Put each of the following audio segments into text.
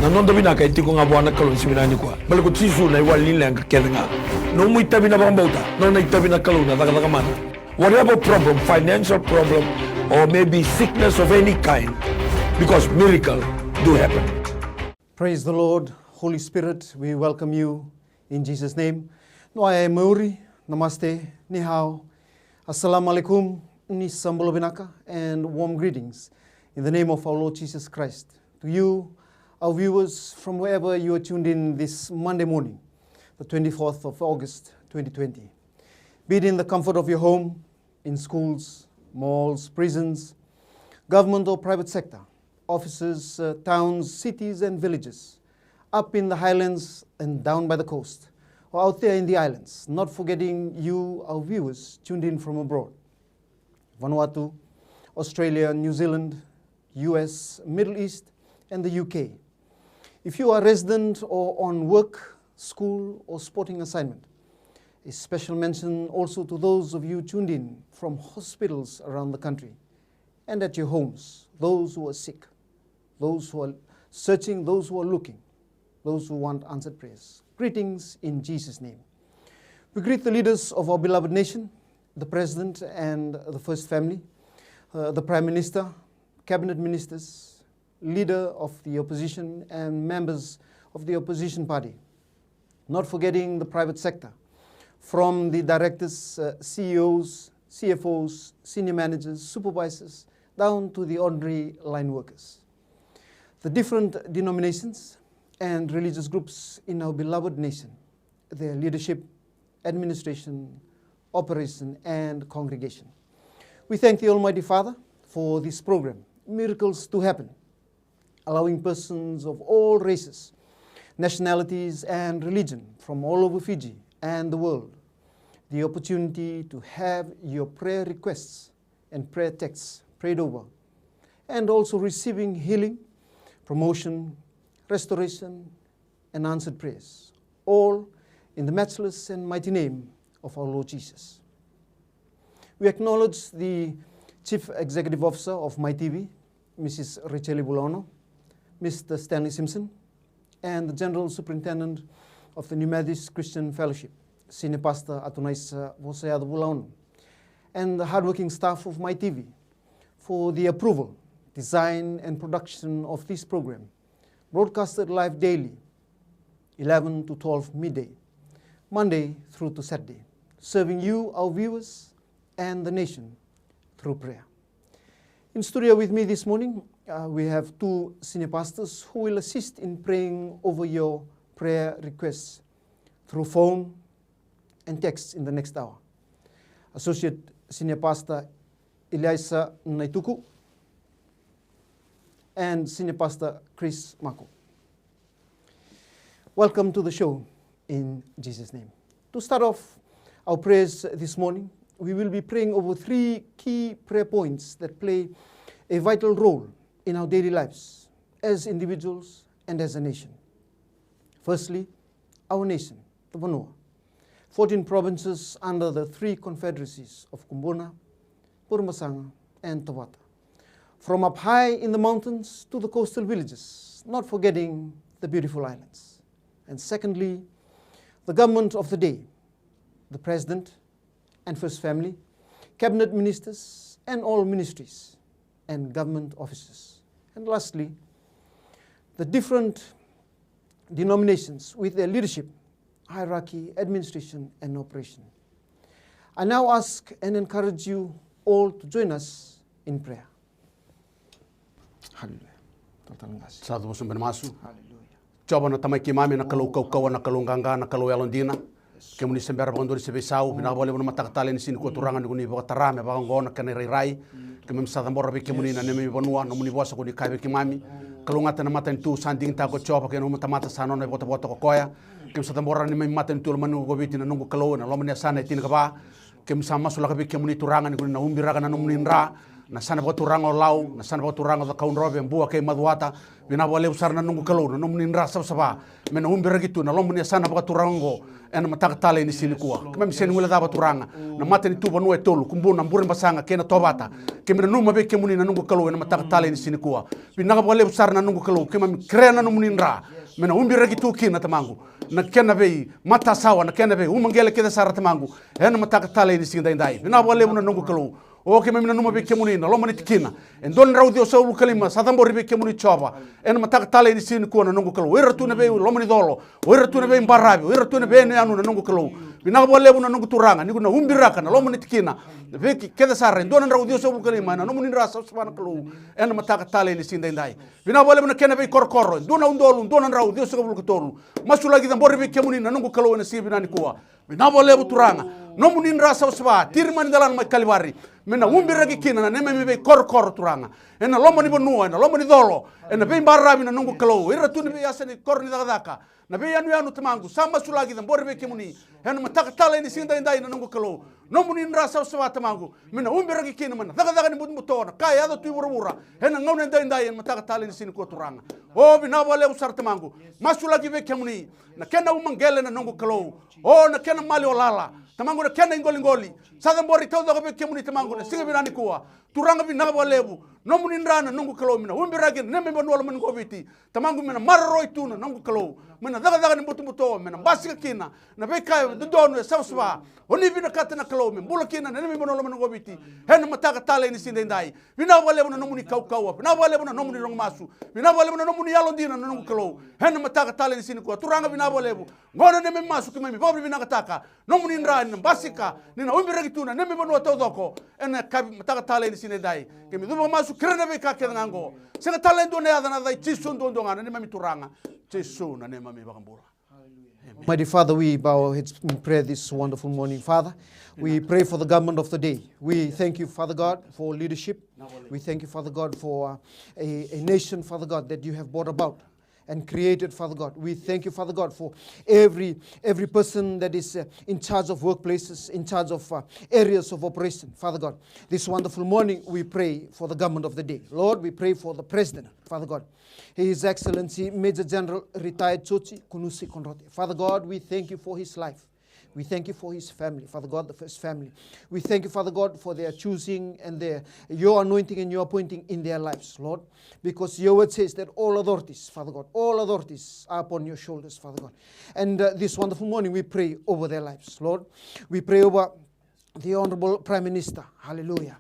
Na non davina ka itiko nga buana kalon siminani kwa. Bale ko tisu na iwa linlang ka kedenga. No mu itabi na bambauta. No na itabi na kalon na daga mana. Whatever problem, financial problem, or maybe sickness of any kind, because miracle do happen. Praise the Lord, Holy Spirit, we welcome you in Jesus' name. Noae Mauri, Namaste, Ni hao, Assalamu alaikum, Ni Sambolo Binaka, and warm greetings in the name of our Lord Jesus Christ. To you, our viewers, from wherever you are tuned in this Monday morning, the 24th of August, 2020. Be it in the comfort of your home, in schools, malls, prisons, government or private sector, offices, towns, cities and villages, up in the highlands and down by the coast, or out there in the islands, not forgetting you, our viewers, tuned in from abroad. Vanuatu, Australia, New Zealand, US, Middle East, and the UK. If you are resident or on work, school, or sporting assignment, a special mention also to those of you tuned in from hospitals around the country and at your homes, those who are sick, those who are searching, those who are looking, those who want answered prayers. Greetings in Jesus' name. We greet the leaders of our beloved nation, the President and the First Family, the Prime Minister, Cabinet Ministers, Leader of the Opposition and members of the Opposition Party, not forgetting the private sector, from the directors, CEOs, CFOs, senior managers, supervisors, down to the ordinary line workers. The different denominations and religious groups in our beloved nation, their leadership, administration, operation, and congregation. We thank the Almighty Father for this program, Miracles to Happen, allowing persons of all races, nationalities, and religion from all over Fiji and the world the opportunity to have your prayer requests and prayer texts prayed over, and also receiving healing, promotion, restoration, and answered prayers, all in the matchless and mighty name of our Lord Jesus. We acknowledge the Chief Executive Officer of MaiTV, Mrs. Richeli Bulono, Mr. Stanley Simpson, and the General Superintendent of the New Methodist Christian Fellowship, Senior Pastor Atunaisa Voseado Bulono, and the hardworking staff of MaiTV for the approval, design, and production of this program, broadcasted live daily, 11 to 12 midday, Monday through to Saturday, serving you, our viewers, and the nation through prayer. In studio with me this morning, we have two senior pastors who will assist in praying over your prayer requests through phone and text in the next hour. Associate Senior Pastor Iliesa Naituku and Senior Pastor Chris Mako. Welcome to the show in Jesus' name. To start off our prayers this morning, we will be praying over three key prayer points that play a vital role in our daily lives as individuals and as a nation. Firstly, our nation, the Vanua, 14 provinces under the three confederacies of Kumbuna, Purumasanga, and Tawata. From up high in the mountains to the coastal villages, not forgetting the beautiful islands. And secondly, the government of the day, the President and First Family, Cabinet Ministers, and all ministries and government offices. And lastly, the different denominations with their leadership, hierarchy, administration, and operation. I now ask and encourage you all to join us in prayer. Hallelujah. Satu musim bermasu. Hallelujah. Coba na tamai kimami na kalau kau na kalau ganga na kalau yalondina. Kemuni sembara bangondori sebesau bina boleh buna matak talen sini ko turangan guni bawa tarame bangon na kene rai. Kemem sa tambora be kemuni na nemi bonua na muni bosa guni kai be kimami. Kalau ngata na mata tu sanding ta ko coba ke no mata mata sano na bota bota ko koya. Kem sa tambora ni mata tu manu go biti na nungu kalau na lomani sana tin ka ba. Kem sama sulaka be kemuni turangan guni na umbiraga na muni ra. na sana ba turanga o lau, na sana ba turanga da kaun robe mbua ke maduata, bina ba leu sarna nungu kalau na nomu ninra saba mena umbira gitu na lomu ni sana ba turango ena mataka tale ni sini kuwa. Kema miseni wala da ba turanga na mate ni tuba no e tolu kumbu na mbure basanga kena tobata. Kema numa be ke muni na nungu kalau ena mataka tale ni sini kuwa. Bina ba leu sarna nungu kalau kema krea na nomu ninra mena umbira gitu kina tamangu. Na kena bei mata sawa na kena bei umangele keda sara tamangu ena mataka tale ni sini dai. Bina ba leu na nungu kalau o ke memina numa be ke muni na lomani tikina en don raudi o saulu kalima sadambo ribe ke muni choba en mataka tale ni sini kuwa na nungu kalau ira tu na be lomani dolo ira tu na be mbarabi ira tu na be no anu na nungu kalau bina ba lebu na nungu turanga ni kuna umbiraka na lomani tikina be keda sara en don raudi o saulu kalima na numuni rasa sabana kalau en mataka tale ni sini dai bina ba lebu na kena be korkoro don undolu don raudi o saulu katolu masulagi da boribe ke muni na nungu kalau na sibina ni kuwa bina ba lebu turanga nomuni rasa sabana tirmani dalan mai kalibari mena umbira kina na neme me be kor turanga ena lomani bonua ena lomani dolo ena be mbarabi na nungu kalau ira tu be yasani korni daka na be anu tamangu sama sulagi dan borbe kemuni ena mataka tala ni sinda indai na nungu kalau nomuni rasa sawa tamangu mena umbira kina mana daga ni muto na kaya do tu wura ena ngone indai mataka tala ni sin ko turanga o bina wale usar tamangu masulagi be kemuni na kena umangele na nungu kalau o na kena mali olala tamangu na kena ngoli sada mbori tawda be kemuni tamangu na singa binani kuwa turanga bina walebu nomuni nrana nungu kalau mina umbira kina neme bonwala man gobiti tamangu mina marroi tuna nungu kalau mina daga ni muto mina basika kina na be kai donu sawswa oni bina katana kalau min bula kina na neme bonwala man gobiti hen mataka tale ni sinde ndai bina walebu na nomuni kau bina walebu na nomuni long masu bina walebu na nomuni yalondina na nungu kalau hen mataka tale ni sinde kuwa turanga bina walebu ngona neme masu kimemi bobri bina kataka nomuni nrana basika nina umbira kituna neme bonwa tawdoko ena kabi mataka tale ni sinde ndai kemi dumo masu krena be ka kedango senga tale ndo ne adana dai tisu ndo ngana ne mami turanga tisu na ne mami bakambura. Mighty Father, we bow our heads in prayer this wonderful morning. Father, we pray for the government of the day. We thank you, Father God, for leadership. We thank you, Father God, for a nation, Father God, that you have brought about and created, Father God. We thank you, Father God, for every person that is in charge of workplaces, in charge of areas of operation, Father God. This wonderful morning, we pray for the government of the day. Lord, we pray for the President, Father God. His Excellency, Major General, retired Chochi Kunusi Konrote. Father God, we thank you for his life. We thank you for his family, Father God, the first family. We thank you, Father God, for their choosing and your anointing and your appointing in their lives, Lord. Because your word says that all authorities, Father God, all authorities are upon your shoulders, Father God. And this wonderful morning, we pray over their lives, Lord. We pray over the Honorable Prime Minister, hallelujah,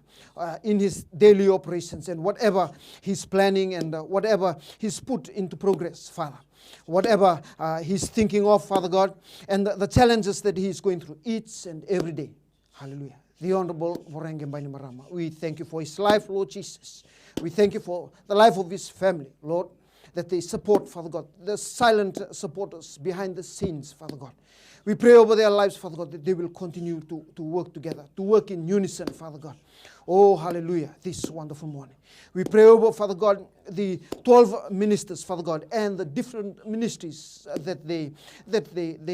in his daily operations and whatever he's planning and whatever he's put into progress, Father. Whatever he's thinking of, Father God, and the challenges that he is going through each and every day. Hallelujah. The Honorable Vorenge Bainimarama. We thank you for his life, Lord Jesus. We thank you for the life of his family, Lord, that they support, Father God, the silent supporters behind the scenes, Father God. We pray over their lives, Father God, that they will continue to work together, to work in unison, Father God. Oh, hallelujah, this wonderful morning. We pray over, Father God, the 12 ministers, Father God, and the different ministries that they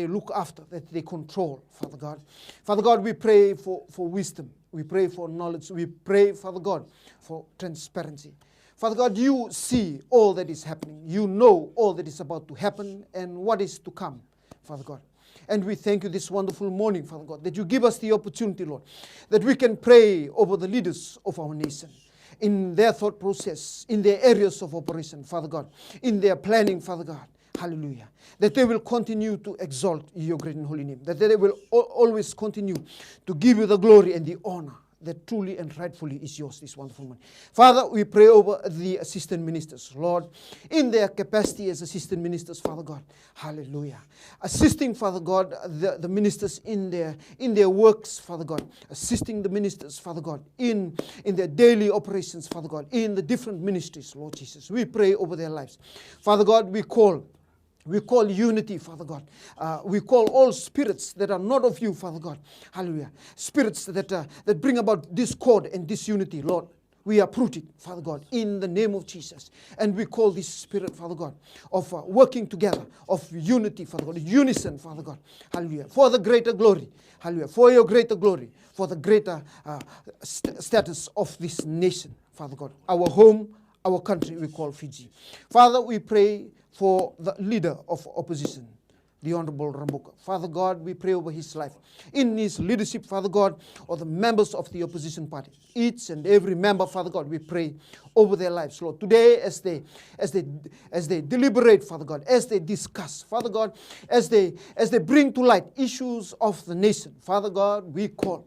look after, that they control, Father God. Father God, we pray for wisdom. We pray for knowledge. We pray, Father God, for transparency. Father God, you see all that is happening. You know all that is about to happen and what is to come, Father God. And we thank you this wonderful morning, Father God, that you give us the opportunity, Lord, that we can pray over the leaders of our nation, in their thought process, in their areas of operation, Father God, in their planning, Father God. Hallelujah. That they will continue to exalt your great and holy name. That they will always continue to give you the glory and the honor that truly and rightfully is yours this wonderful morning. Father, we pray over the assistant ministers, Lord, in their capacity as assistant ministers, Father God. Hallelujah. Assisting, Father God, the ministers in their works, Father God. Assisting the ministers, Father God, in their daily operations, Father God, in the different ministries, Lord Jesus. We pray over their lives. Father God, we call unity, Father God. We call all spirits that are not of you, Father God. Hallelujah. Spirits that bring about discord and disunity, Lord. We uproot it, Father God, in the name of Jesus. And we call this spirit, Father God, of working together, of unity, Father God, unison, Father God. Hallelujah. For the greater glory. Hallelujah. For your greater glory. For the greater status of this nation, Father God. Our home, our country, we call Fiji. Father, we pray for the leader of opposition, the Honorable Rambuka. Father God, we pray over his life. In his leadership, Father God, or the members of the opposition party, each and every member, Father God, we pray over their lives, Lord. Today, as they deliberate, Father God, as they discuss, Father God, as they bring to light issues of the nation, Father God, we call,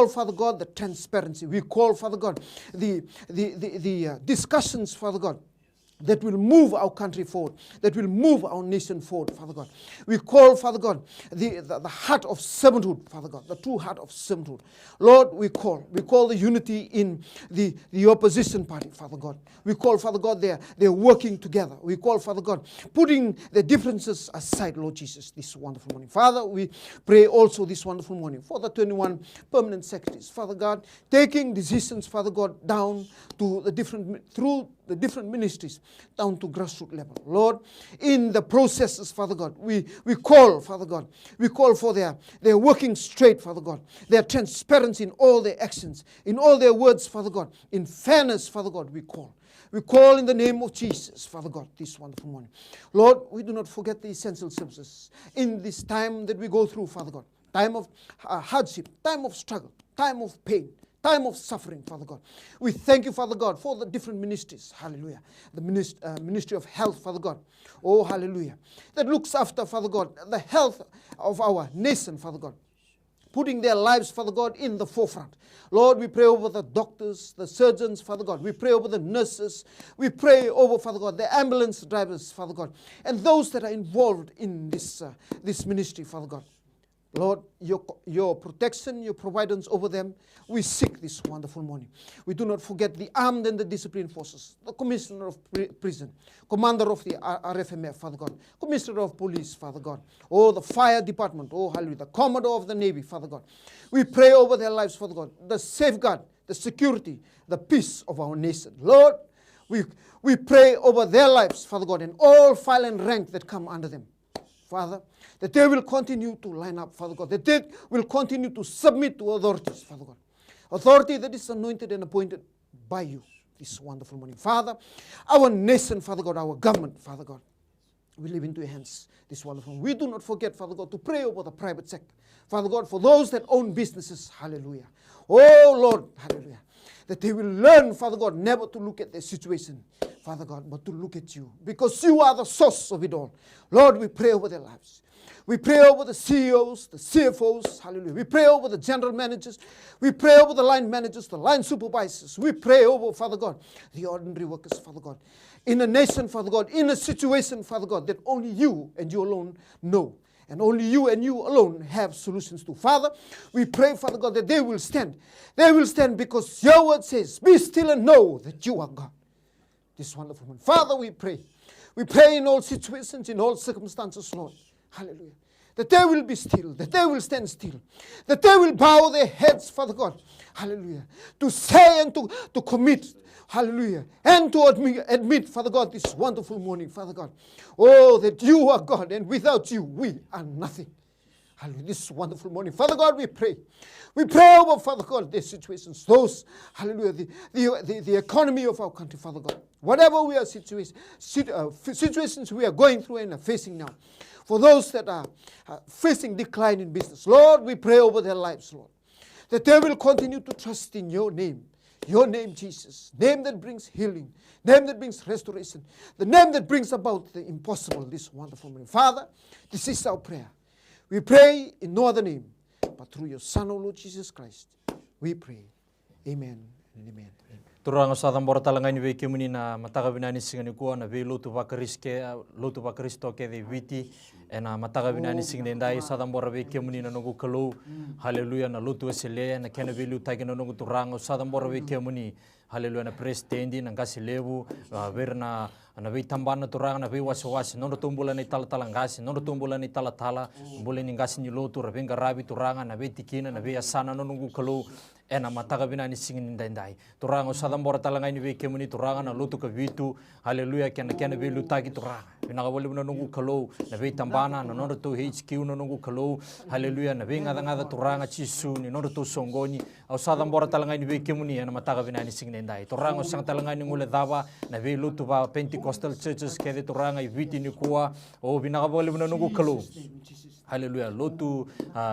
Father God, the transparency. We call, Father God, the discussions, Father God, that will move our country forward, that will move our nation forward, Father God. We call, Father God, the heart of servanthood, Father God, the true heart of servanthood. Lord, we call the unity in the opposition party, Father God. We call, Father God, they're working together. We call, Father God, putting the differences aside, Lord Jesus, this wonderful morning. Father, we pray also this wonderful morning for the 21 permanent secretaries, Father God, taking decisions, Father God, down to through the different ministries, down to grassroots level. Lord, in the processes, Father God, we call, Father God, we call for their working straight, Father God, their transparency in all their actions, in all their words, Father God, in fairness, Father God, we call. We call in the name of Jesus, Father God, this wonderful morning. Lord, we do not forget the essential services in this time that we go through, Father God. Time of hardship, time of struggle, time of pain, time of suffering, Father God. We thank you, Father God, for the different ministries. Hallelujah. The Ministry of Health, Father God. Oh, hallelujah. That looks after, Father God, the health of our nation, Father God. Putting their lives, Father God, in the forefront. Lord, we pray over the doctors, the surgeons, Father God. We pray over the nurses. We pray over, Father God, the ambulance drivers, Father God, and those that are involved in this ministry, Father God. Lord, your protection, your providence over them, we seek this wonderful morning. We do not forget the armed and the disciplined forces, the commissioner of prison, commander of the RFMF, Father God, commissioner of police, Father God, oh, the fire department, oh, hallelujah, the commodore of the Navy, Father God. We pray over their lives, Father God, the safeguard, the security, the peace of our nation. Lord, we pray over their lives, Father God, and all file and rank that come under them, Father, that they will continue to line up, Father God, that they will continue to submit to authorities, Father God. Authority that is anointed and appointed by you this wonderful morning. Father, our nation, Father God, our government, Father God, we leave into your hands this wonderful morning. We do not forget, Father God, to pray over the private sector. Father God, for those that own businesses, hallelujah. Oh, Lord, hallelujah. That they will learn, Father God, never to look at their situation, Father God, but to look at you, because you are the source of it all. Lord, we pray over their lives. We pray over the CEOs, the CFOs, hallelujah. We pray over the general managers. We pray over the line managers, the line supervisors. We pray over, Father God, the ordinary workers, Father God. In a nation, Father God, in a situation, Father God, that only you and you alone know. And only you and you alone have solutions to. Father, we pray, Father God, that they will stand. They will stand because your word says, be still and know that you are God. This wonderful one. Father, we pray. We pray in all situations, in all circumstances, Lord. Hallelujah. That they will be still, that they will stand still, that they will bow their heads, Father God. Hallelujah. To say and to commit. Hallelujah. And to admit, Father God, this wonderful morning, Father God. Oh, that you are God, and without you, we are nothing. Hallelujah. This wonderful morning, Father God, we pray. We pray over, Father God, these situations, those, hallelujah, the economy of our country, Father God. Whatever we are situations we are going through and are facing now. For those that are facing decline in business, Lord, we pray over their lives, Lord. That they will continue to trust in your name. Your name, Jesus. Name that brings healing. Name that brings restoration. The name that brings about the impossible this wonderful morning. Father, this is our prayer. We pray in no other name, but through your Son, O Lord Jesus Christ. We pray. Amen and amen. Turanga sa tambora talanga ni veke muni na mataga binani singani kuwa na ve lutu vakristo ke de viti na mataga binani singani ndai sa tambora veke muni na nogu kalu haleluya na lutu esele na kena ve lutu tagi na nogu turanga sa tambora veke muni haleluya na presidendi na ngasi levu ver na ve tambana turanga na ve wasi nono tumbula ni tala ngasi nono tumbula ni tala bule ni ngasi ni lutu ravenga rabi turanga na ve tikina na ve asana no nogu kalu ena mataga binani singin dai turanga usadam bora talangai ni ve kemuni turanga na lutu ka vitu haleluya kena ve lutagi turanga binaga bole buna nungu kalau na ve tambana na nondo to HQ na nungu kalau haleluya na ve ngada turanga chisu ni nondo to songoni usadam bora talangai ni ve kemuni ena mataga binani singin dai turanga sang talangai ni ngule dava na ve lutu ba Pentecostal churches kede turanga i viti ni kuwa o binaga bole buna nungu kalau haleluya lotu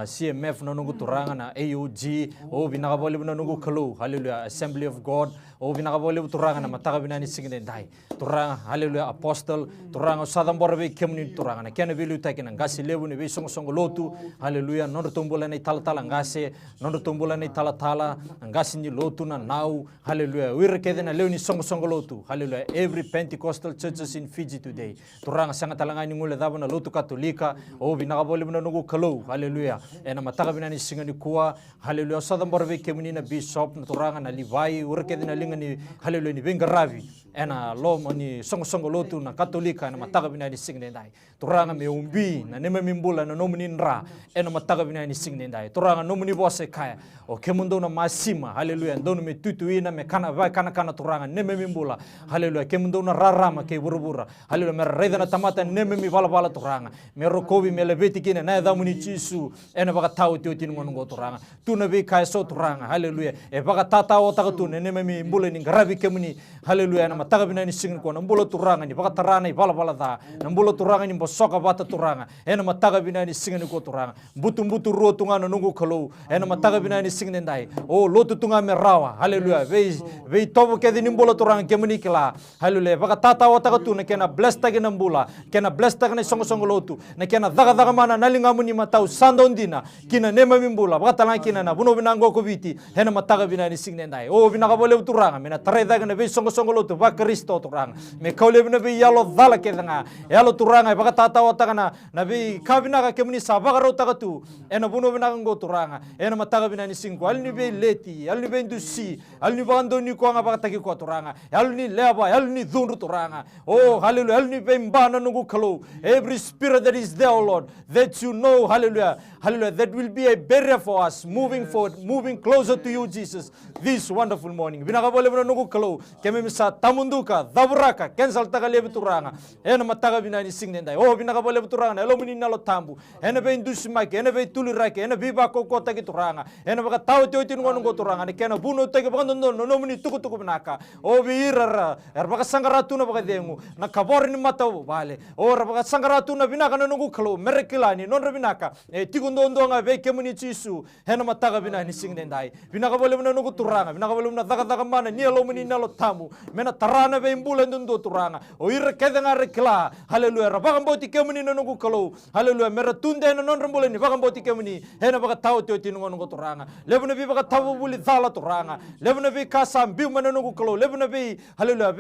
CMF na nungu turanga na AOG o binaga bole buna nungu kalau haleluya Assembly of God o binaga bole turanga na mataga binani singin dai turanga haleluya apostle turanga sadam borbe kemni turanga na kena bilu takina ngasi lebu ni be songo lotu haleluya nondo tumbula ni tala ngase nondo tumbula ni tala ngasi ni lotu na nau haleluya wir kede na leuni songo lotu haleluya every Pentecostal churches in Fiji today turanga sanga talanga ni ngule daba na lotu katolika o binaga bole buna nungu kalau haleluya ena mataga binani singani kuwa haleluya sadam borbe kemni na bishop na turanga na livai wir kede na ni haleluya ni bengaravi ena lom ni songo lotu na katolika na mataga binani singne dai turanga me umbi na neme mimbula na nomuni nra ena mataga binani singne dai turanga nomuni bose kaya o kemundo na masima haleluya ndono me tutuina me kana turanga neme mimbula haleluya kemundo na rarama ke burubura haleluya me reda na tamata neme mi bala turanga me rokovi me lebeti kina na damuni chisu ena baka tau tio tin ngongo turanga tuna be kaya so turanga haleluya e baka tata o taga tu neme mi mbula ni ngaravi kemuni haleluya na mataga binani singin ko na mbula turanga ni baka tarana i bala da na mbula turanga ni bosoka bata turanga ena mataga binani singin ko turanga butu ro tunga na nungu kalau ena mataga binani singin dai o lotu tunga me rawa haleluya ve tobo ke ni mbula turanga kemuni kila haleluya baka tata o taga tu na kena bless tagi na mbula kena bless tagi na songo lotu na kena daga mana nalinga muni matau sandondina kina nema mimbula baka talanga kina na buno binango ko biti ena mataga binani singin dai o binaga bole turanga mena tare daga na ve songo lotu ba Kristo turanga me kaule bina be yalo dala ke danga yalo turanga baka tata o taga na be kabina ka kemuni sa baka ro taga tu ena buno bina ngo turanga ena mataga binani singko alni be leti alni be ndusi alni bando ni ko nga baka tagi ko turanga alni leba alni dhundu turanga oh hallelujah alni be mbana nungu kalau every spirit that is there, oh Lord, that you know, hallelujah, that will be a barrier for us moving forward, moving closer to you, Jesus, this wonderful morning. Binaga bole bina nungu kalau kemi misa tamunduka daburaka cancel taga lebi turanga ena mataga binani singnendai oh binaga bole turanga elo mini nalo tambu ena be indusi mike ena be tulirake ena biba koko tagi turanga ena baka tau tio tin ngongo turanga ne kena buno tagi baka no mini tuku binaka oh biirara baka sangaratu na baka dengu na kabor ni matau bale oh baka sangaratu na binaka nungu kalau merekilani non binaka tigundo nga be kemuni chisu ena mataga binani singnendai binaga bole bina nungu turanga binaga bole bina daga mana ni elo mini nalo tamu mena tarana be imbula ndundo turanga o ira kedanga rekla haleluya rabaga mboti kemuni nungu kalau haleluya mera tunde no non rembole ni baga mboti kemuni hena baga tau tio tinungo nungu turanga lebuna bi baga tawu buli dhala turanga lebuna bi kasam bi mana nungu kalau lebuna bi haleluya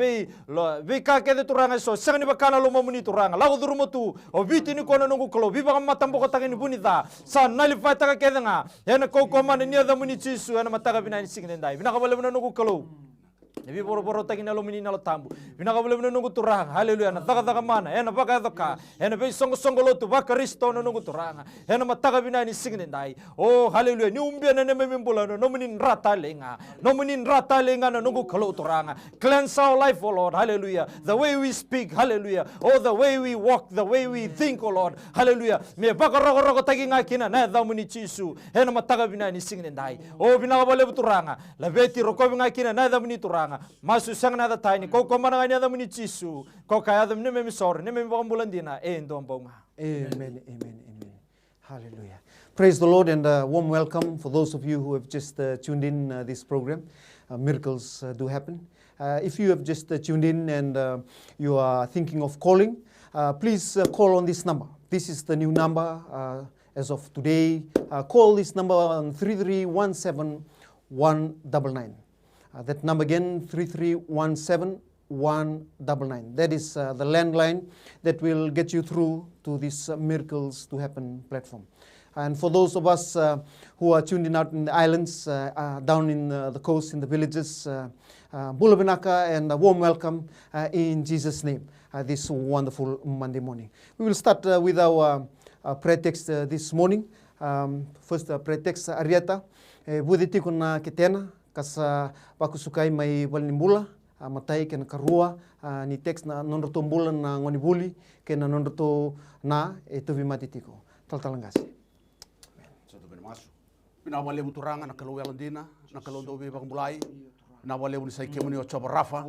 bi ka kede turanga so sangni bakana lo mamuni turanga lago durumotu o biti ni kono nungu kalau bi baga matambo ko tagini bunida sa nali fata kedanga hena ko mana ni da muni chisu hena mataga binani singnendai binaga bole bina nungu kalau Nebi boro tagi nalo mini nalo tambu. Binaga bole bina nungu turanga. Haleluya na daga mana. Ena baka doka. Ena be songo lotu baka Kristo no nungu turanga. Ena mataga binani singnendai. Oh haleluya ni umbia na neme mimbula no mini rata lenga. No mini rata lenga no nungu kalau turanga. Cleanse our life, oh Lord. Hallelujah. The way we speak, hallelujah. Oh the way we walk, the way we think, oh Lord. Hallelujah. Me baka rogo tagi ngakina na da muni chisu. Ena mataga binani singnendai. Oh binaga bole turanga. La beti rokobi ngakina na da muni turanga. Masu sang na da taini ko mana ngani da muni chisu ko kaya da neme misor neme bambulandina endo mbonga. Amen. Hallelujah. Praise the Lord and a warm welcome for those of you who have just tuned in this program. Miracles do happen. If you have just tuned in and you are thinking of calling, please call on this number. This is the new number as of today. Call this number on 3317-199. That number again, 3317-199. That is the landline that will get you through to this Miracles to Happen platform. And for those of us who are tuned in out in the islands, down in the coast, in the villages, Bulabinaka, and a warm welcome in Jesus' name this wonderful Monday morning. We will start with our prayer text this morning. First prayer text, Arieta. Budi tiku na ketena, kasa baku sukai mai walinimbula, matai kena karua, ni teks na nonroto mbula na ngoni buli, kena nonroto na tuvi mati tiku. Tal-talangasi. Satu bene masu. Pinawale muturanga na kalau yalandina, na kalau ndo bi mulai. Pinawale uni sai kemuni o coba rafa.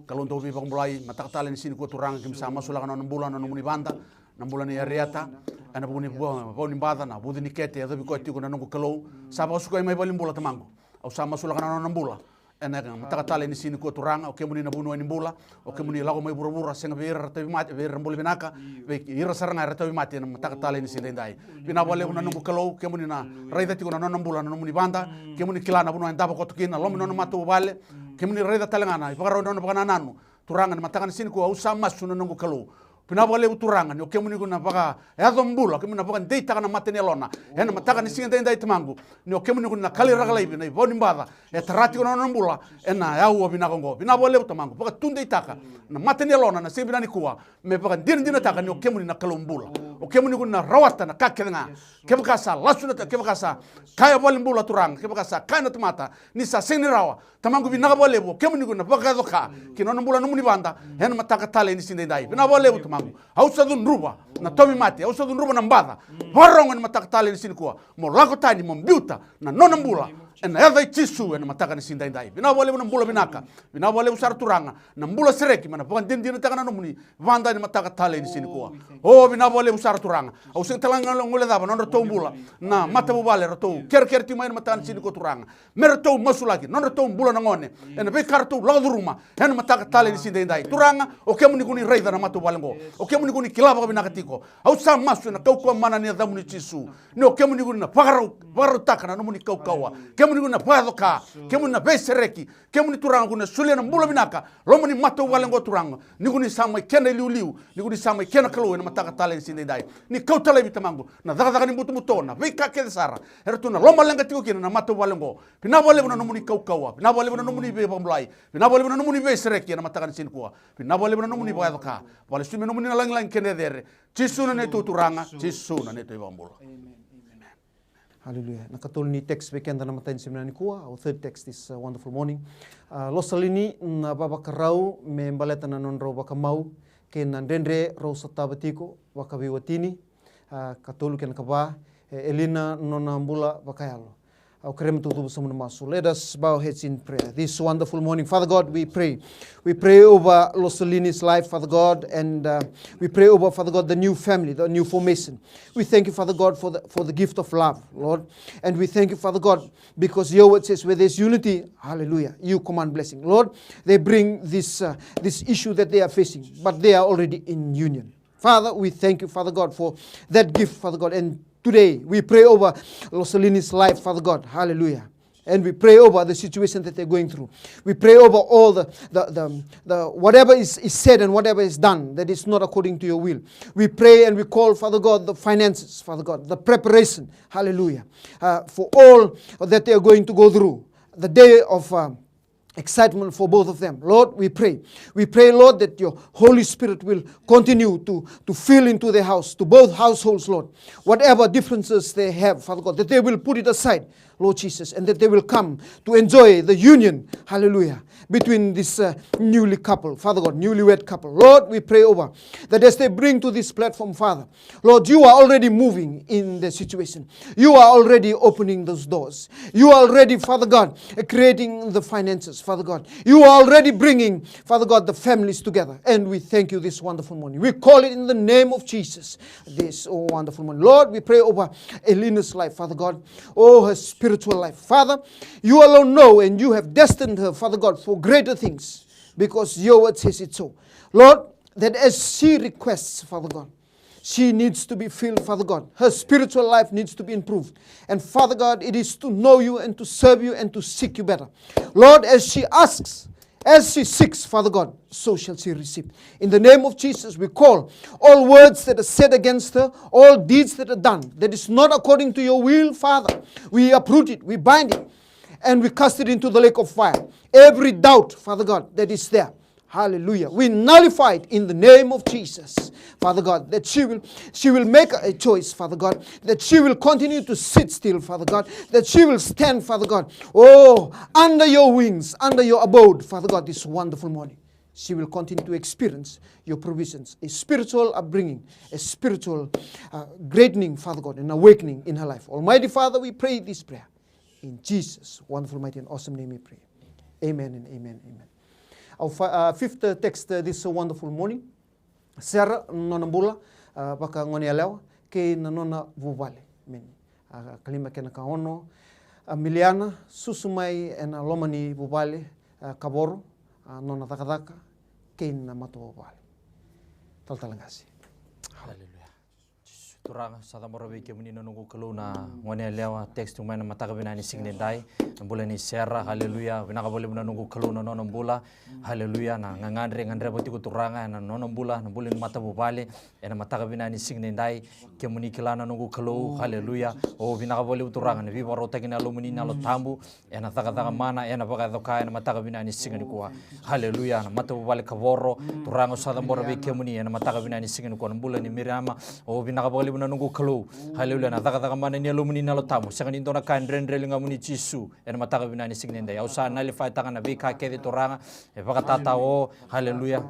Kalau ndo bi mulai matakatale ni sini ko turanga kim sama sula kana bulan na muni banda, na bulan ni ariata. Ana buni boni bada na budi ni kete ado bi ko tiku na nungu kalau. Saba suka mai bali mbula tamango. Au sama sula kana na mbula. Ena matakatale ni sini ko turanga o kemuni na bunu ni mbula, o kemuni lago mai bura-bura senga beira tabi mati beira mbuli binaka, be ira saranga ra tabi mati na matakatale ni sini dai. Pina wale una nungu kalau kemuni na raida tiku na mbula na muni banda, kemuni kilana bunu ndaba ko tukina lomi no matu wale, kemuni raida talangana ipagaro no bagana nanu, turanga ni matakani sini ko au sama suna nungu kalau. Pina wale uturanga ni o kemuni kuna baga edo mbula kemuni baga ndei taka na matene lona ena mataka ni singa ndai tamangu ni o kemuni kuna kali ragalai bina boni mbada e tarati kuna mbula ena yau bina gongo pina wale utamangu baga tunde taka na matene lona na sibina ni kuwa me baga ndina taka ni o kemuni na kalombula o kemuni kuna rawata na kakenga kebakasa lasuna kebakasa kaya wale mbula turanga kebakasa kaya na tomata ni sa sini rawa tamangu bina wale bo kemuni kuna baga doka kinono mbula no muni banda ena mataka tale ni sinde ndai pina wale utamangu hausadun ruba na tomi mate hausadun ruba na mbada horongo ni matakatale ni sini kuwa mo lago tani mo mbiuta na nona mbula ena yadha ichisu ena mataka ni sinda indai bina wale na mbula binaka bina wale usar turanga na mbula sereki mana pakan dindi na taka na nomuni vanda ni matakatale ni sini kuwa bina wale usar turanga au sing talanga ngole daba nona to mbula na mata bubale rato ker ti mai mataka ni sini ko turanga merato masulaki nona to mbula na ngone ena be kartu lago ruma ena matakatale ni sinda indai turanga o kemuni kuni reida na matu balengo o kemuni kuni kilaba kabina katiko au sa masu na kau mana ni adamu ni chisu no kemuni kuni na pagaru taka na nomuni kau kawa kemuni kuna padoka kemuni na besereki kemuni turanga kuna sulia na mbula binaka lomani matu balengo turanga ni kuni sama kena liu ni kuni sama kena kalu na mataka tale sinde dai ni kau tale bitamangu na daga ni mutu mutona vika ke sara ertuna loma lenga tiko kina na matu balengo pina bole na nomuni kau kawa pina bole na nomuni be pamlai pina bole na nomuni besereki na mataka ni sinde kuwa pina bole na nomuni padoka wale sumi nomuni na lang kene dere chisuna ne tuturanga chisuna ne tebambula. Hallelujah. Nakatulni text bekenda na matain simnani kuwa. Our third text this wonderful morning. Losalini na babakarau me mbaleta na nonro bakamau ke nandendre ro satabatiko wakabiwatini katulu ken kaba Elina nona mbula bakayalo. Let us bow our heads in prayer. This wonderful morning, Father God, we pray. We pray over Losalini's life, Father God, and we pray over, Father God, the new family, the new formation. We thank you, Father God, for the gift of love, Lord. And we thank you, Father God, because your word says where there's unity, hallelujah, you command blessing. Lord, they bring this issue that they are facing, but they are already in union. Father, we thank you, Father God, for that gift, Father God, and today, we pray over Losalini's life, Father God. Hallelujah. And we pray over the situation that they're going through. We pray over all the whatever is said and whatever is done that is not according to your will. We pray and we call, Father God, the finances, Father God, the preparation. Hallelujah. For all that they are going to go through. The day of excitement for both of them. Lord, we pray. We pray, Lord, that your Holy Spirit will continue to fill into their house, to both households, Lord. Whatever differences they have, Father God, that they will put it aside, Lord Jesus, and that they will come to enjoy the union, hallelujah, between this newly couple, Father God, newlywed couple. Lord, we pray over that as they bring to this platform, Father, Lord, you are already moving in the situation. You are already opening those doors. You are already, Father God, creating the finances, Father God. You are already bringing, Father God, the families together. And we thank you this wonderful morning. We call it in the name of Jesus, this wonderful morning. Lord, we pray over Elina's life, Father God. Oh, her spiritual life. Father, you alone know, and you have destined her, Father God, for greater things, because your word says it so. Lord, that as she requests, Father God, she needs to be filled, Father God. Her spiritual life needs to be improved. And Father God, it is to know you and to serve you and to seek you better. Lord, as she asks, as she seeks, Father God, so shall she receive. In the name of Jesus, we call all words that are said against her, all deeds that are done, that is not according to your will, Father. We uproot it, we bind it, and we cast it into the lake of fire. Every doubt, Father God, that is there, Hallelujah. We nullify it in the name of Jesus, Father God, that she will make a choice, Father God, that she will continue to sit still, Father God, that she will stand, Father God, under your wings, under your abode, Father God, this wonderful morning. She will continue to experience your provisions, a spiritual upbringing, a spiritual greatening, Father God, an awakening in her life. Almighty Father, we pray this prayer. In Jesus' wonderful, mighty, and awesome name we pray. Amen and amen, amen. Our fifth text this wonderful morning. Sarah nonambula baka ngoni aleo ke nanona vuvale meni. Kalima kena kaono miliana susumai ena lomani vuvale kaboro nona takadaka ke na mato vuvale. Taltalangasi. Hallelujah. Turanga sa tamorobe ke muni nungu kaluna ngone lewa text tu mana mataka binani singnendai mbula ni serra haleluya binaka bole buna nungu kaluna nono mbula haleluya na ngandre boti ku turanga na nono mbula na mbula ni mata bubale ena mataka binani singnendai ke muni kilana nungu kalu haleluya o binaka bole turanga na viva rota kina lo muni na lo tambu ena taka mana ena baka doka ena mataka binani singni kuwa haleluya na mata bubale kavoro turanga sa tamorobe ke muni ena mataka binani singni kuwa mbula ni mirama o binaka bole na nungu kalu haleluya na taka mana ni alumni na lo tamu sanga ni dona kan rendre linga muni chisu ena mataka binani signenda ya usa na lifa taka na bika ke toranga e baka tata o haleluya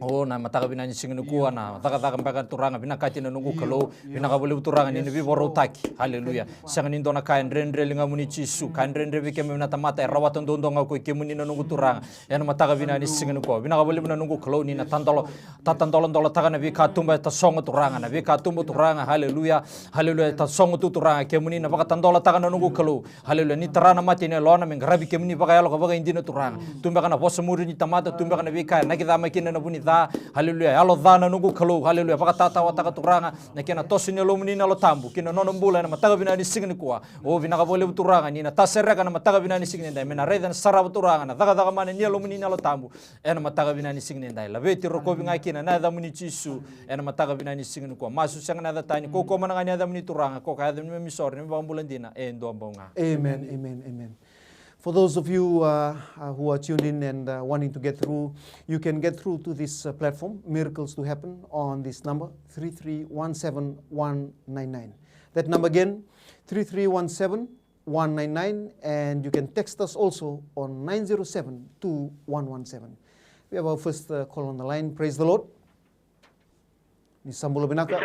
o na mataka binani singni kuwa na taka baka toranga bina kati na nungu kalu bina ka bole toranga ni bi borotaki haleluya sanga ni dona kan rendre linga muni chisu kan rendre bike me na tamata e rawatan dondonga ko ke muni na nungu toranga ena mataka binani singni kuwa bina ka bole na nungu kalu ni na tandolo taka na bika tumba ta songo toranga na bika tumbo toranga haleluya ta songo tu turanga kemuni na baka tandola taka na nungu kalu haleluya ni tarana mati ne lona mengrabi kemuni baka yalo baka indina turanga tumba kana bosa muri ni tamata tumba kana bika na kita makina na buni da haleluya yalo da na nungu kalu haleluya baka tata wataka turanga na kena tosi ne lo muni na lo tambu kina nono mbula na mataga binani signi kuwa o vinaka bole turanga ni na tasereka na mataga binani signi ndai mena reda na saraba turanga na daga mana ni lo muni na lo tambu ena mataga binani signi ndai labeti rokobi ngakina na da muni chisu ena mataga binani signi kuwa masu sanga na tani koko manangani ada muni turanga koko ada muni misor ni bambulandina endo ambonga. Amen, amen, amen. For those of you who are tuned in and wanting to get through, you can get through to this platform, Miracles to Happen, on this number, 3317199. That number again, 3317199, and you can text us also on 9072117. We have our first call on the line. Praise the Lord. Ni Sambulo Binaka.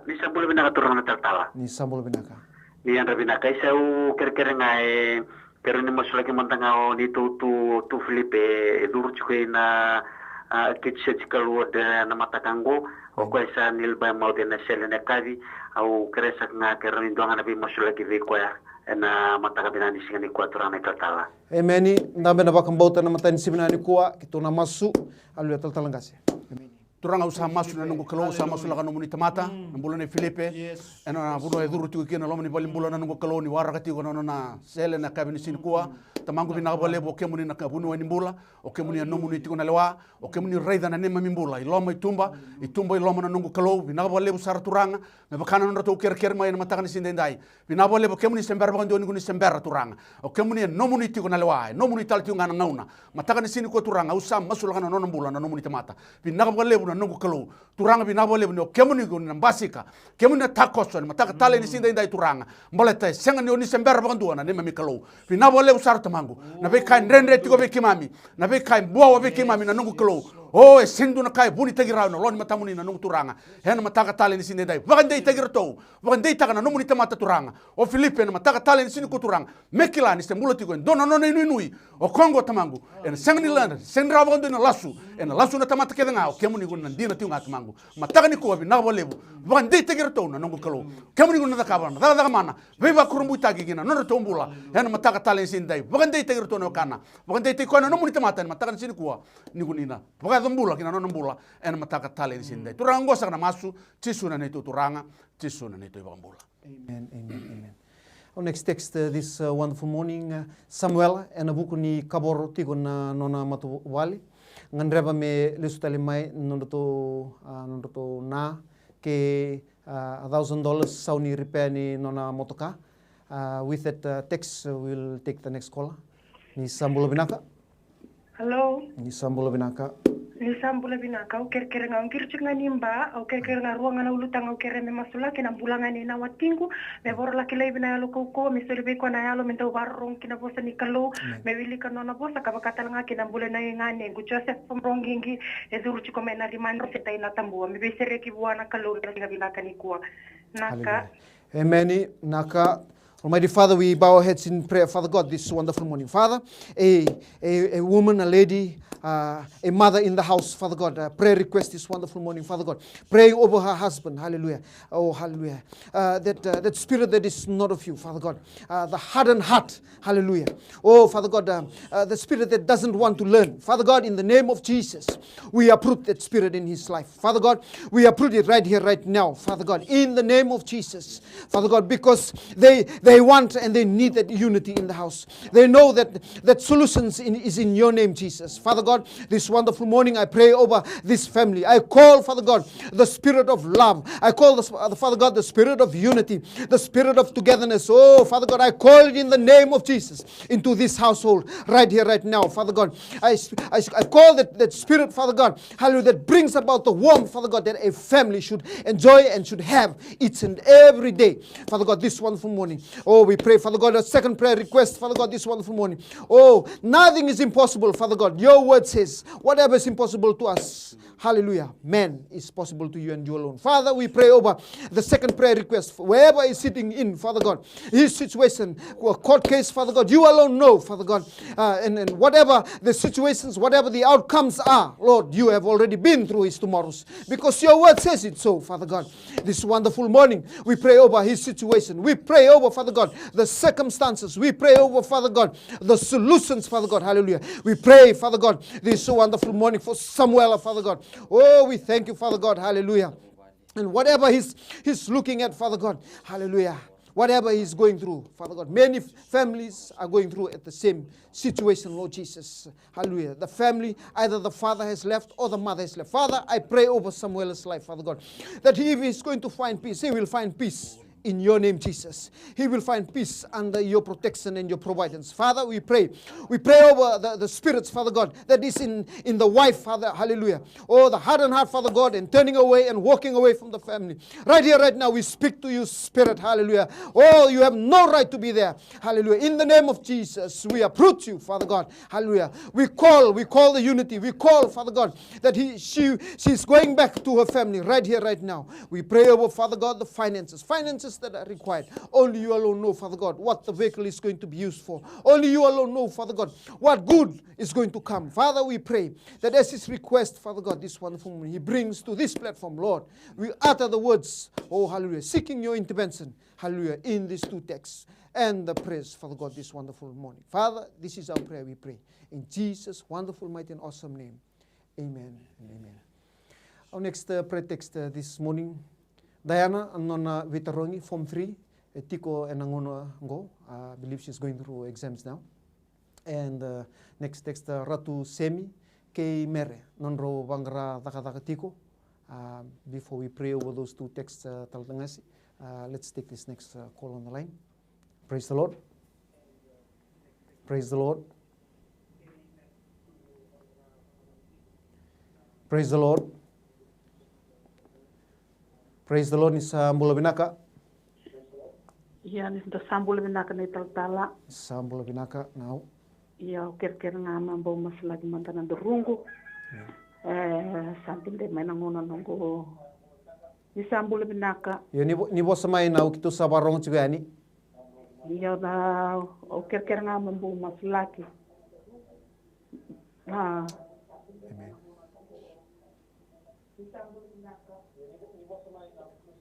Ni Sambulo Binaka turang na tartawa. Ni Sambulo Binaka. Ni Andra Binaka isau kere ngai kere ni masula ki mantanga o ni tu Filipe duru chukui na kitse chikalu de na matakango o ko isa nilba mau de na selene kadi au kere sak nga kere ni doanga na bi masula ki vikoya na mataka binani singani kwa turang na tartawa. Amen. Ndabe na bakambauta na matani sibinani kuwa kituna masu alu talangasi. Turanga usaha masu na nungu kalau usaha masu laka nomuni tamata nambula ne Filipe ena buno eduru tiku kina lomani bali mbula na nungu kalau ni warakati ko na sele na kabini sin kuwa tamangu bina bale bo kemuni na kabunu ni mbula o kemuni nomuni tiku na lewa o kemuni raida na nema mimbula iloma itumba iloma na nungu kalau bina bale usara turanga me bakana no to ker mai na mataka ni sindendai bina bale bo kemuni sembera ba ndoni kuni sembera turanga o kemuni nomuni tiku na lewa nomuni tal tiku ngana ngauna mataka ni sin ko turanga usaha masu laka na mbula na nomuni tamata bina bale na nungu kalau turanga bina bole no kemuni ko na basika kemuni takoso na taka tale ni sinda indai turanga mboleta senga ni oni sembera bandu na nema mikalo bina bole usar tamangu na be kan rendre tiko be kimami na be kan boa be kimami na nungu kalau o e sindu na kai buni tagira no loni matamuni na nungu turanga hena mataka tale ni sinda indai bagandei tagira to bagandei taka na numuni tamata turanga o Filipe na mataka tale ni sinu ko turanga mekila ni sembulo tiko dono no nui o Kongo tamangu en senga ni landa senra bandu na lasu na tamata kedenga o kemuni na dina tiu ngatu mangu mataka ni ko bi na bolebu bande tegir to na nungu kalo kemuni guna dakaba na daga mana beba kurumbu tagi gina no to mbula hen mataka talen sindai bande tegir to no kana bande te ko na muni tamata mataka ni ko ni gunina baga mbula kina no mbula en mataka talen sindai turango sa na masu tisuna ne to turanga tisuna ne to mbula. Amen, amen, amen. Our next text this wonderful morning, Samuel and buku ni kaboro tigo na nona matu wali ngandreba me lesutali mai nondo to na ke $1,000 sauni repair ni nona motoka. With that text we'll take the next caller. Ni Sambulo Binaka. Hello. Ni sambulo binaka. Ni sambula binaka o kerkere nga ngirchik nga nimba o kerkere nga ruanga na ulutang o kere me masula kina bulanga ni na watingu me bor la kile bina yalo koko me selbe ko na yalo me do barong kina bosa ni kalo me wili kana na bosa ka bakata nga kina bule na ngane gu Joseph pomrongingi e zurchi ko me na limandro seta ina tambua me be sere ki buana kalo nga binaka ni kuwa naka. Amen. Naka. Almighty Father, we bow our heads in prayer, Father God, this wonderful morning. Father, a woman, a lady, a mother in the house, Father God, prayer request this wonderful morning, Father God, praying over her husband, hallelujah, oh, hallelujah, that spirit that is not of you, Father God, the hardened heart, hallelujah, oh, Father God, the spirit that doesn't want to learn, Father God, in the name of Jesus, we uproot that spirit in his life, Father God, we uproot it right here, right now, Father God, in the name of Jesus, Father God, because they want and they need that unity in the house. They know that solutions is in your name, Jesus. Father God, this wonderful morning I pray over this family. I call, Father God, the spirit of love. I call, Father God, the spirit of unity, the spirit of togetherness. Oh, Father God, I call it in the name of Jesus into this household right here, right now. Father God, I call that spirit, Father God, hallelujah, that brings about the warmth, Father God, that a family should enjoy and should have each and every day. Father God, this wonderful morning. Oh, we pray, Father God, a second prayer request, Father God, this wonderful morning. Oh, nothing is impossible, Father God. Your word says, whatever is impossible to us, hallelujah, man is possible to you and you alone. Father, we pray over the second prayer request, wherever he's sitting in, Father God, his situation, court case, Father God, you alone know, Father God, and whatever the situations, whatever the outcomes are, Lord, you have already been through his tomorrows, because your word says it so, Father God. This wonderful morning, we pray over his situation. We pray over, Father God, the circumstances. We pray over, Father God, the solutions, Father God. Hallelujah. We pray, Father God, this wonderful morning for Samuel, Father God. Oh, we thank you, Father God. Hallelujah. And whatever he's looking at, Father God. Hallelujah. Whatever he's going through, Father God. Many families are going through at the same situation, Lord Jesus. Hallelujah. The family, either the father has left or the mother has left. Father, I pray over Samuel's life, Father God, that he is going to find peace. He will find peace in your name, Jesus. He will find peace under your protection and your providence. Father, we pray. We pray over the spirits, Father God, that is in the wife, Father. Hallelujah. Oh, the hardened heart, Father God, and turning away and walking away from the family. Right here, right now, we speak to you, Spirit. Hallelujah. Oh, you have no right to be there. Hallelujah. In the name of Jesus, we uproot you, Father God. Hallelujah. We call the unity. We call, Father God, that she's going back to her family right here, right now. We pray over, Father God, the finances that are required. Only you alone know, Father God, what the vehicle is going to be used for. Only you alone know, Father God, what good is going to come. Father, we pray that as his request, Father God, this wonderful morning, he brings to this platform, Lord, we utter the words, oh, hallelujah, seeking your intervention, hallelujah, in these two texts and the praise, Father God, this wonderful morning. Father, this is our prayer, we pray. In Jesus' wonderful, mighty, and awesome name. Amen and amen. Our next prayer text this morning, Diana, anona Vitarongi, Form 3, Tiko and Angono Ngo. I believe she's going through exams now. And next text, Ratu Semi, Kei Mere, Nonro Vangra Daka Tiko. Before we pray over those two texts, let's take this next call on the line. Praise the Lord. Praise the Lord. Praise the Lord. Praise the Lord, ni Sambula Binaka. Ya, ni Sambula Binaka ni Taltala. Sambula Binaka, now. Ya, kira-kira nga mambo mas lagi mantanan durungu. Something de menanguna nunggu. Ni Sambula Binaka. Ya, ni bosa mai now kitu sa barong chugani. Ya, da, kira-kira nga mambo mas lagi. Amen.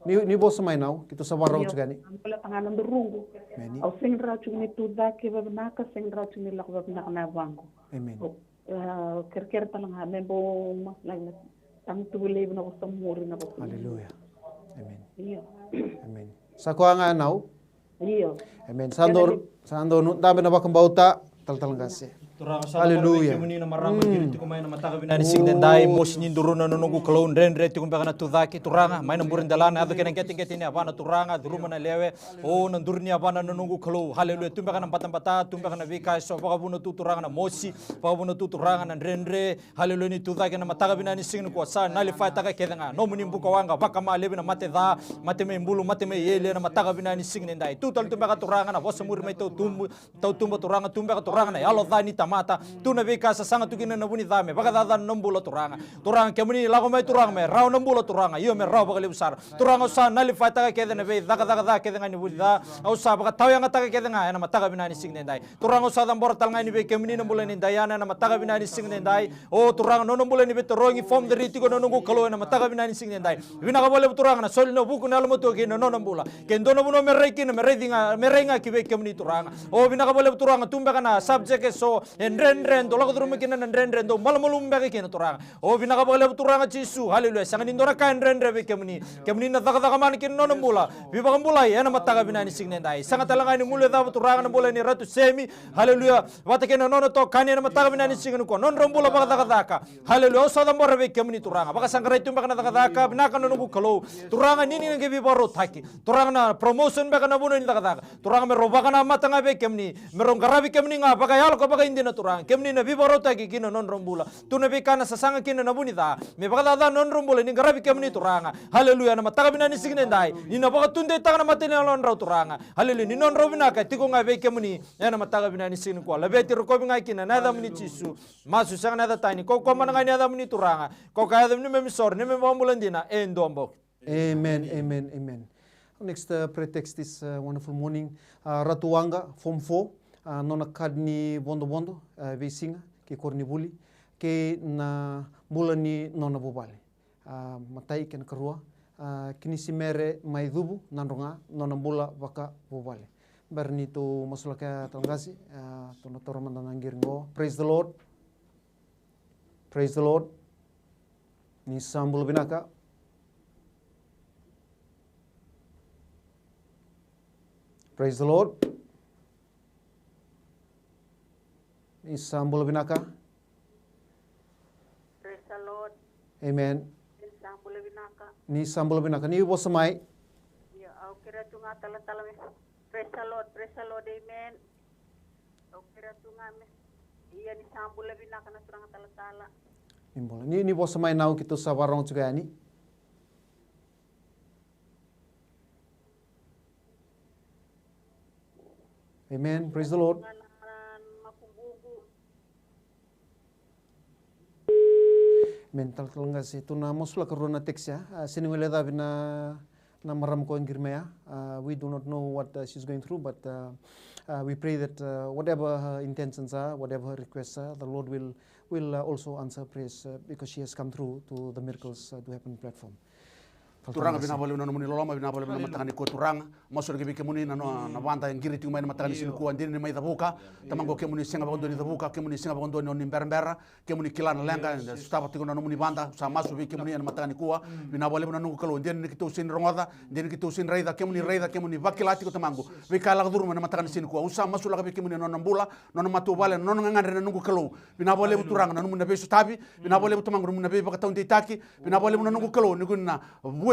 Ni bosa mai now kitu sa barong chugani. Pala pangalan durungu. Au sing racu ni tuda ke babnaka sing racu ni lak babnaka na bango. Amen. Kira-kira talang membo mas lagi tang tubule na ko samuri na ko. Hallelujah. Amen. Iya. Amen. Sa ko nga now. Iya. Amen. Sando dami na ba kang bauta tal kasi. Turanga sa Hallelujah. Kemuni na marama kiri tiku mai na mataka binani sing dendai mosi ni duruna nungu kalon rendre tiku mbaka na tudaki turanga mai na burin dalana ado kena keting abana turanga duruma na lewe o na durni abana nungu kalo Hallelujah tumbaka na patambata tumbaka na vika so pakabuno tu turanga na mosi pakabuno tu turanga na rendre Hallelujah ni tudaki na mataka binani sing ni kuasa nali fai taka kedanga no muni mbuka wanga baka ma lewe na mate da mate me mbulu mate me yele na mataka binani sing dendai tutal tumbaka turanga na bosa muri mai tau tumba turanga tumbaka turanga na yalo dhani mata tu na vika sa sanga tukina na buni dame baka dada nombula turanga kemuni lago mai turanga me rau nombula turanga iyo me rau baka usar turanga sa nali fata kede na ve daga kede ngani buni da au sa baka tau yang ataka kede nga na mataka binani singne dai turanga sa dambor tal ngani ve kemuni nombula ni dayana na mataka binani singne dai o turanga no nombula ni ve torongi form de ritiko no nungu kalo na mataka binani singne dai vina ka bole turanga na sol no buku na almoto ke no nombula kendo no buno mereki na merenga ki ve kemuni turanga o vina ka bole turanga tumba kana subject so enren dola ko drum kina enren do malmalum be kina turanga o bina ka bale turanga Jesu Hallelujah sangani ndora ka enren be kemni na daga man kin non mula biba mbula yana mataga bina ni signe dai sanga talanga ni mule da turanga na mule ni ratu semi Hallelujah wata kina non to kani na mataga bina ni signe ko non rombula baka daga Hallelujah so da mbora be kemni turanga baka sangara tumba kana daga bina kana no kalo turanga nini nge biba ro taki turanga na promotion be kana buno ni daga turanga me roba kana matanga be kemni merongarabi kemni nga baka yalo ko baka indina turanga kemni na bibarota ki kina non rombula tu na bikana sa sanga kina na bunita me baka da non rombula ni garabi kemni turanga Hallelujah na mataga bina ni signe dai ni na baka tunde taka na matene non raw turanga Hallelujah ni non robina ka tiko nga be kemni ya na mataga bina ni signe ko la beti ro ko nga kina na da muni Jesu masu sanga na da tani ko mana nga ni da muni turanga ko ka da ni me misor ni me mambulandina endombo Amen. Next pretext this wonderful morning Ratuanga Form 4 nona kadni bondo visinga ke korni buli ke na bulani nona bubale matai ken kerua kini simere mai dubu nandronga nona bula baka bubale berni tu masulaka tanggasi to na toro mandanangir ngo praise the Lord ni sambul binaka praise the Lord ni sambul binaka praise the Lord amen ni sambul binaka ni bosamai ya au kira tunga tala me praise the Lord amen au kira tunga me iya ni sambul binaka na surang tala imbola ni bosamai nau kitu sawarong juga ni amen praise the Lord mental kalanga si tu na mosula karuna texia sini wala da na maram ko ngirmea we do not know what she's going through but we pray that whatever her intentions are whatever her requests are the Lord will also answer praise because she has come through to the miracles to happen platform turanga bina bole no muni loloma bina bole na matangani ko turanga masor ke muni na wanda ngiri tu mai na matangani sin ko andini mai dabuka tamango ke muni singa bagondo ni dabuka ke muni singa bagondo ni bermbera ke muni kilana lenga staba tiko no muni banda sa masu ke muni na matangani ko bina bole no kalo ndeni kitu sin rongoda ndeni kitu sin raida ke muni bakilati ko tamango we kala duru na matangani sin ko usa masu la ke muni no nambula no matu bale no ngandre na nungu kalo bina bole turanga no muni be tabi bina bole tamango muni be bakata undi taki bina bole no nungu kalo ni gunna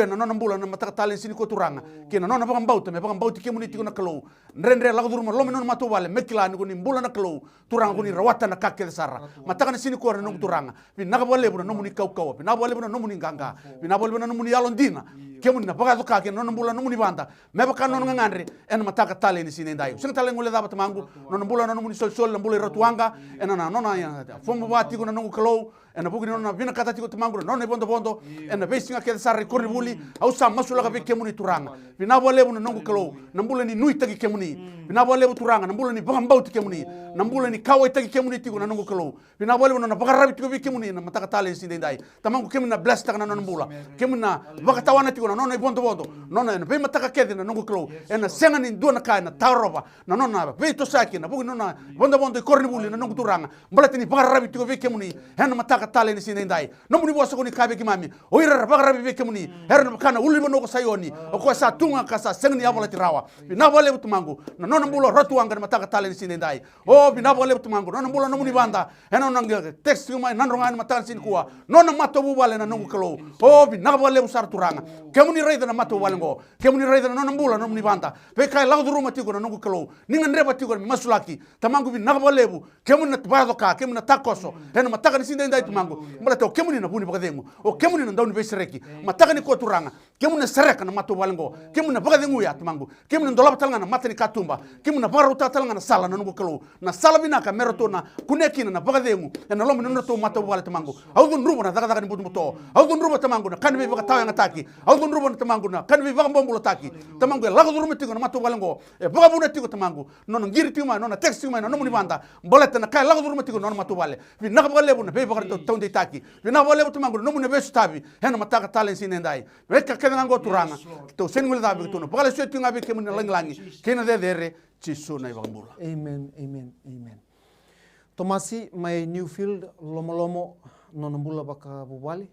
na nona mbula na mataka talen sini ko turanga kena nona baka mbauta me baka mbauti kemuni tiko na kalo nrendre la gudurma lomi nona matu wale mekila ni kuni mbula na kalo turanga kuni rawata na kake sara mataka na sini ko na nungu turanga bi naga bole buna nomuni kau bi na bole buna nomuni ganga bi na bole buna nomuni yalondina kemuni na baka duka ke nona mbula nomuni banda me baka nona ngandre en mataka talen sini ndai sing talen ngule daba tamangu nona mbula nona nomuni sol na mbula ratuanga en nona ya fomu bati ko na nungu kalo en bugi nona vina kata tiko tamangu nona bondo en besinga ke sara korni buli au sa masula ka kemuni turanga bina bole buna nungu kalo nambula ni nui tagi kemuni bina bole turanga nambula ni bambau tagi kemuni nambula ni kawai tagi kemuni tiko na nungu kalo bina bole buna na bagarabi tiko kemuni na mataka tale sinde ndai tamangu kemuni na bless taka na nambula kemuni na bagatawana tiko na nona bondo nona na be mataka kede na nungu kalo en senga ni dona ka na taroba na nona be to saki na bugi nona bondo korni buli na nungu turanga mbala tini bagarabi tiko kemuni en mataka matakatale ni sinendai no muni bosa kuni kabe kimami o ira bagara be kemuni herna kana uli bono ko sayoni o ko sa tunga kasa sengni abola tirawa binabole butumangu no non mbulo rotu anga matakatale ni sinendai o binabole butumangu no mbulo no muni banda eno nanga text kuma nandro ngani matal sin kuwa no na mato bubale na nungu kalo o binabole busar turanga kemuni reida na mato walengo kemuni reida no mbulo no muni banda be kai lagu ruma tigo na nungu kalo ninga ndreba tigo masulaki tamangu binabole bu kemuni na badoka kemuni na takoso eno mataka ni sinendai tumangu mbala to kemuni na buni bagadengu o kemuni na ndawni besreki mataka ni ko turanga kemuni na sereka na mato walengo kemuni na bagadengu ya tumangu kemuni ndolapa talanga na matani katumba kemuni na baruta talanga na sala na nungu kalo na sala binaka meroto na kunekina na bagadengu na lomi na to mato wale tumangu audun rubo na daga ni budu to audun rubo tumangu na kanbe baga tawa ngataki audun rubo na tumangu na kanbe baga bombulo taki tumangu la go rumo tigo na mato walengo e baga buna tigo tumangu non ngiri tigo non text tigo non muni banda boleta na kai la go rumo tigo non mato wale vi na baga lebu na be baga to tonde taki vi na baga lebu tumangu no muni besu tabi hena mataka talen sinendai be ka kenga ngo turanga to sengul da be to no baga lesu tinga be kemuni langlangi kena de dere chisu na ibambula. Amen, amen, amen. Tomasi, my new field, Lomo Nonambula Baka Bubali,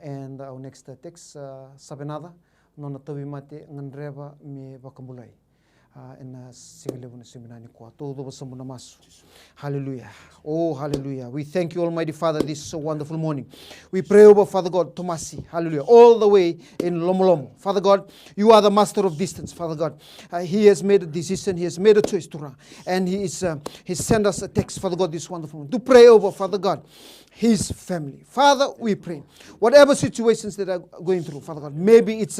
and our next text, Sabenada, Nonatavi Mate, Nandreva, me Bakambulai, and Sigalevon Seminani Kwa, todo Samunamasu. Hallelujah. Oh, hallelujah. We thank you, Almighty Father, this wonderful morning. We pray over Father God, Tomasi, hallelujah, all the way in Lomolomo. Father God, you are the master of distance, Father God. He has made a decision, he has made a choice to run. And he sent us a text, Father God, this wonderful morning, to pray over, Father God, his family. Father, we pray, whatever situations that are going through, Father God, maybe it's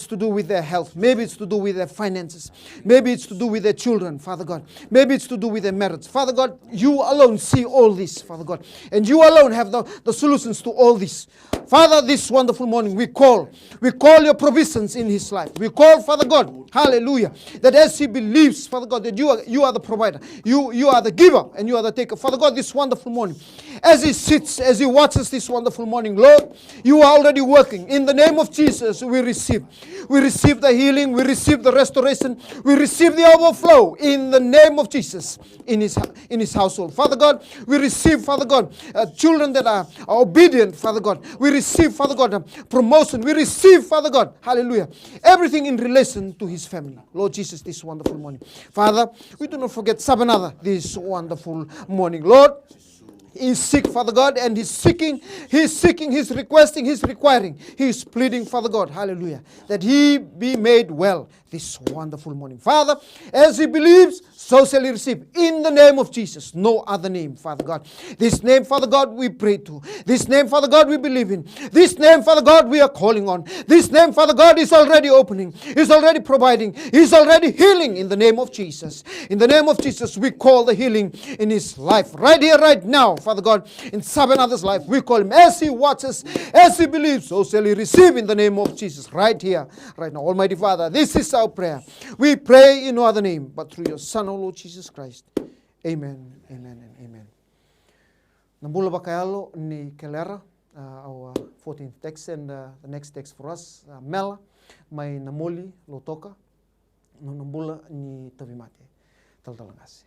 to do with their health, maybe it's to do with their finances, maybe it's to do with their children, Father God, maybe it's to do with their marriage. Father God, you alone see all this, Father God, and you alone have the solutions to all this. Father, this wonderful morning, we call your provisions in his life. We call, Father God, hallelujah, that as he believes, Father God, that you are the provider, you are the giver, and you are the taker. Father God, this wonderful morning, as he sits, as he watches this wonderful morning, Lord, you are already working. In the name of Jesus, we receive the healing, we receive the restoration, we receive the overflow in the name of Jesus in his household. Father God, we receive, Father God, children that are obedient, Father God. We receive, Father God, promotion. We receive, Father God, hallelujah, everything in relation to his family. Lord Jesus, this wonderful morning. Father, we do not forget Sabanada this wonderful morning. Lord, he is sick, Father God, and he's seeking, he's requesting, he's requiring, he's pleading, Father God, hallelujah, that he be made well this wonderful morning. Father, as he believes, so shall he receive. In the name of Jesus, no other name, Father God. This name, Father God, we pray to. This name, Father God, we believe in. This name, Father God, we are calling on. This name, Father God, is already opening, is already providing, is already healing in the name of Jesus. In the name of Jesus, we call the healing in his life. Right here, right now, Father God, in Sabanada's life, we call him. As he watches, as he believes, so shall he receive in the name of Jesus. Right here, right now. Almighty Father, this is our prayer. We pray in no other name, but through your Son, O Lord Jesus Christ. Amen, amen, and amen. Nambula bakayalo ni Kelera, our 14th text, and the next text for us, Mela, may namoli lotoka, no nambula ni Tavimate. Taltalangasi.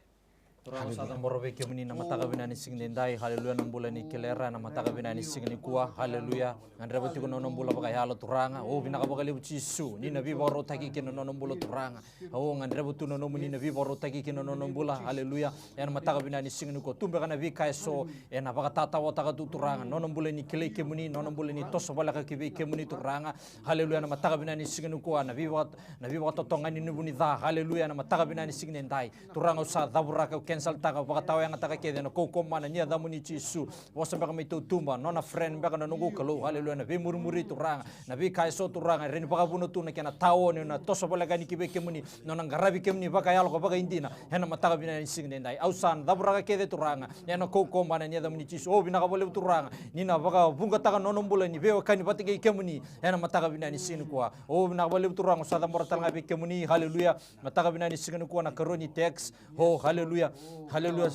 Turang sa tamboro be kemuni na mataka binani singdendai haleluya nambula ni kelera na mataka binani singni kuwa haleluya ngandra bati ko nambula baka halo turanga o binaka baka lebu chisu ni nabi baro taki ke nambula turanga o ngandra batu no muni nabi baro taki ke nambula haleluya yan mataka binani singni ko tumbe kana vi kaiso ena baka tata wata tu turanga nambula ni kele kemuni nambula ni toso bala ka ke kemuni turanga haleluya na mataka binani singni kuwa nabi baka totongani ni buni da haleluya na mataka binani singdendai turanga sa daburaka cancel taka pakatawa yang taka kede na koko mana nia damu ni chisu wasa baka mai tumba nona friend baka na nungu kalau haleluya na be murmuri turanga na be kaiso turanga ren baka buno tu na kena tawo ni na toso bala gani kibe kemuni nona ngarabi kemuni baka yalo baka indina hena mataka bina ni sing dendai ausan dabraka kede turanga yana koko mana nia damu ni chisu o bina ka bole turanga ni na baka bunga taka nonom bula ni be kani patike kemuni hena mataka bina ni sing kwa o bina ka bole turanga sa damora tanga be kemuni haleluya mataka bina ni sing kwa na karoni text ho haleluya haleluya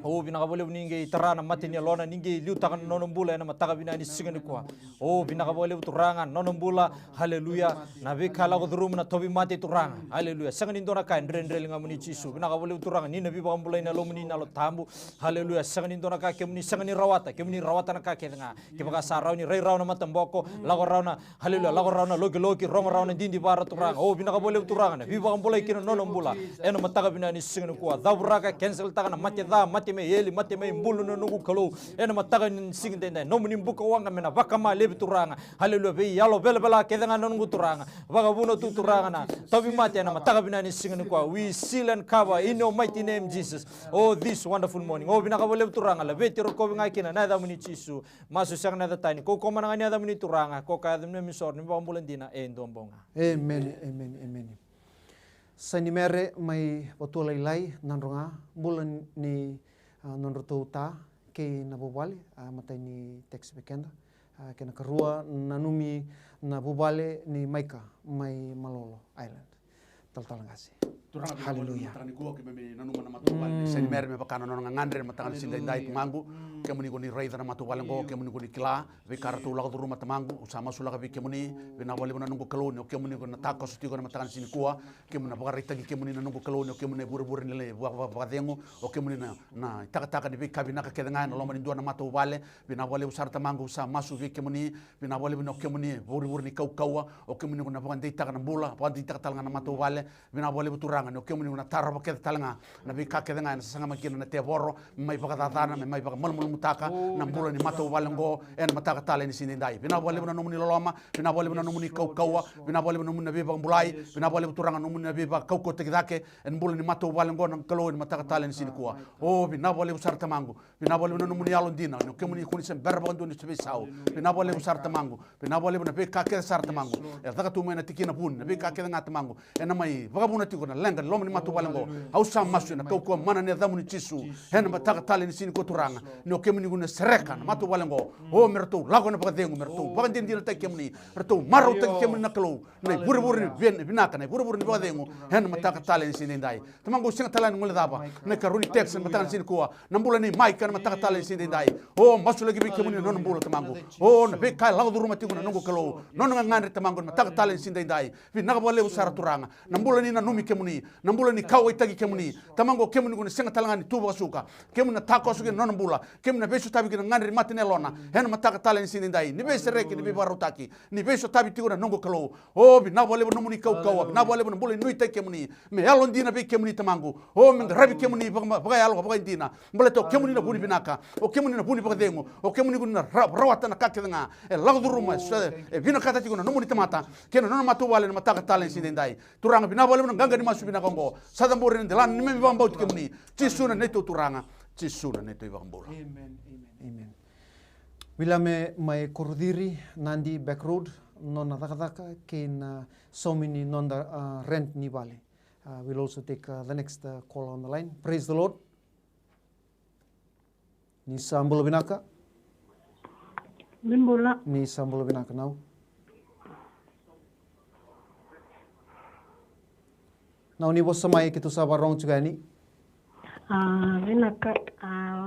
Oh binakabole ninge tarana mati ni lona ninge liutakan nonombula na mataga binani singani kwa. Oh binakabole turangan nonombula. Haleluya. Na bekala ko durum na tobi mati turangan. Haleluya. Sangan indona kain rendrel ngamuni Jisu. Binakabole turangan ni nabi bakambula ina lomuni na lo tambu. Haleluya. Sangan indona ka kemuni sangan ni rawata na ka kenga. Kibaka sarau ni rei rau na matamboko. Lago rau na haleluya. Lago rau na loki rong rau na dindi bara turangan. Oh binakabole turangan. Nabi bakambula ikina nonombula. Eno mataga binani singani kwa. Daburaka cancel takana mati me yeli mati me mbulu no nugu kalau ena mataga sing denda no muni buka wanga mena baka ma lebi turanga haleluya be yalo bela kedanga no nugu turanga baga buno tu turanga na tabi mati ena mataga binani sing ni kwa we seal and cover in your mighty name Jesus. Oh this wonderful morning oh binaka lebi turanga la beti ro ko binga kina na da muni Jisu masu sang na da tani ko ko mana ngani da muni turanga ko ka da mi sor ni bambulan dina ndombonga. Amen. Sanimere mai watulai lai nanronga bulan ni nonroto ta ke nabubali matai ni text bekenda ke nakarua nanumi nabubale ni Maika mai Malolo Island. Tal ngasi. Haleluya. Sen mer me bakana no ngandre matangan sinda indai mangu kemuni ko ni raida na matubale ngo kemuni ko ni kila ve karatu la ko ruma tamangu usama sula ka kemuni bina wali bona nungu kaloni kemuni ko na tako suti ko na matangan sini kuwa kemuni na bagarita ki kemuni na nungu kaloni kemuni buru ni le wa dengo o kemuni na taka ni kabina ka kedenga na loma ni dua na matubale bina wali usar tamangu usama su ve kemuni bina wali no kemuni buru ni kaukawa o kemuni ko na bagandi taka na bula bagandi taka talanga na matubale bina wali buturanga no kemuni na tarba ke talanga na vi ka kedenga na sanga makina na te boro mai bagadana mai bagamul mutaka na bula ni matubale ngo en mataka tale ni sini dai bina wali no muni loloma bina wali no muni kaukawa bina wali no muni beba bulai bina wali buturanga no muni beba kauko tekidake en bula ni matubale ngo na kalo ni mataka tale ni sini kuwa o bina wali usar tamangu bina wali no muni alondina no kemuni kuni sem berba ndo ni sebe sao bina wali usar tamangu bina wali na be ka ke sar tamangu e daga tu mena tikina bun na be ka ke nga tamangu en mai vagabuna tikona lenga loma ni matubale ngo ausa masu na kauko mana ne damu ni Jisu hen mataka tale ni sini ko turanga no kemuni guna sereka na matubale ngo o merto lago na pagadengu merto pagandin dina ta kemuni merto maro ta kemuni na kalo na buru ni binaka na buru ni pagadengu hen mataka tale ni sini dai tamango singa tala ni ngule daba na karuni text mataka sini ko na mbula ni Maika na mataka tale ni sini dai o masu lagi bi kemuni non mbula tamango o na be kai lago duruma tikuna nongo kalo non ngangane tamango mataka tale ni sini dai vi nagabole usara turanga na mbula ni na numi kemuni na mbula ni kawa itagi kemuni tamango kemuni guna singa talanga ni tuba suka kemuni na tako suka non mbula kemuni na besu tabi kina ngandri matine lona hen mataka tale ni sini dai ni be sereki ni be barutaki ni besu tabi tikuna nongo kalo o bi nabole no muni kawa na bole no mbula ni ite kemuni me alon dina be kemuni tamango o men rabi kemuni baga yalo baga dina mbula to kemuni na buni binaka o kemuni na buni baga dengo o kemuni guna rawata na kakenga e lagduruma e bina kata tikuna no muni tamata kena no matu wale na mataka tale ni sini dai turanga bina bole no ganga ni masu bina kongo sadambore ni delan ni me bamba utikemuni Jisu na neto turanga Jisu na neto ibambula. Amen. Wilame mai korodiri nandi back road non nadaka kin so many non rent ni vale. We'll also take the next call on the line. Praise the Lord. Ni sambulo binaka. Bimbula. Ni sambulo binaka now. Now ni bosa mai kitu sa barong juga ni. Binaka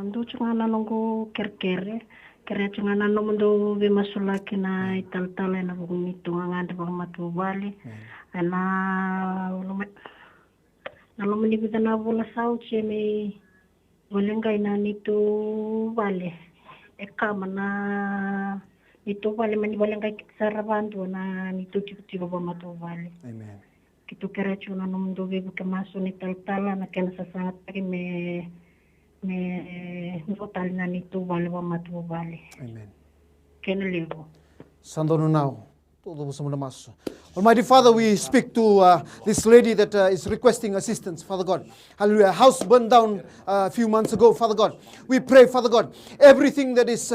ndu chunga nanongo kerkere kere chunga nanomo ndo be masula kina italtale na bumitu ngande ba matubali na nalomo ni bitana bola sau cheme bolenga ina nitu vale ekama na nitu vale mani bolenga kisarabandu na nitu tiba ba matubali. Amen. Kitu kere chuna nomundo bebe kemaso ni taltala na kena sasangat pagi me notal na nitu vale wa matu vale. Amen. Kena levo. Sandono now. Almighty Father, we speak to this lady that is requesting assistance, Father God. Hallelujah. House burned down a few months ago, Father God. We pray, Father God, everything that is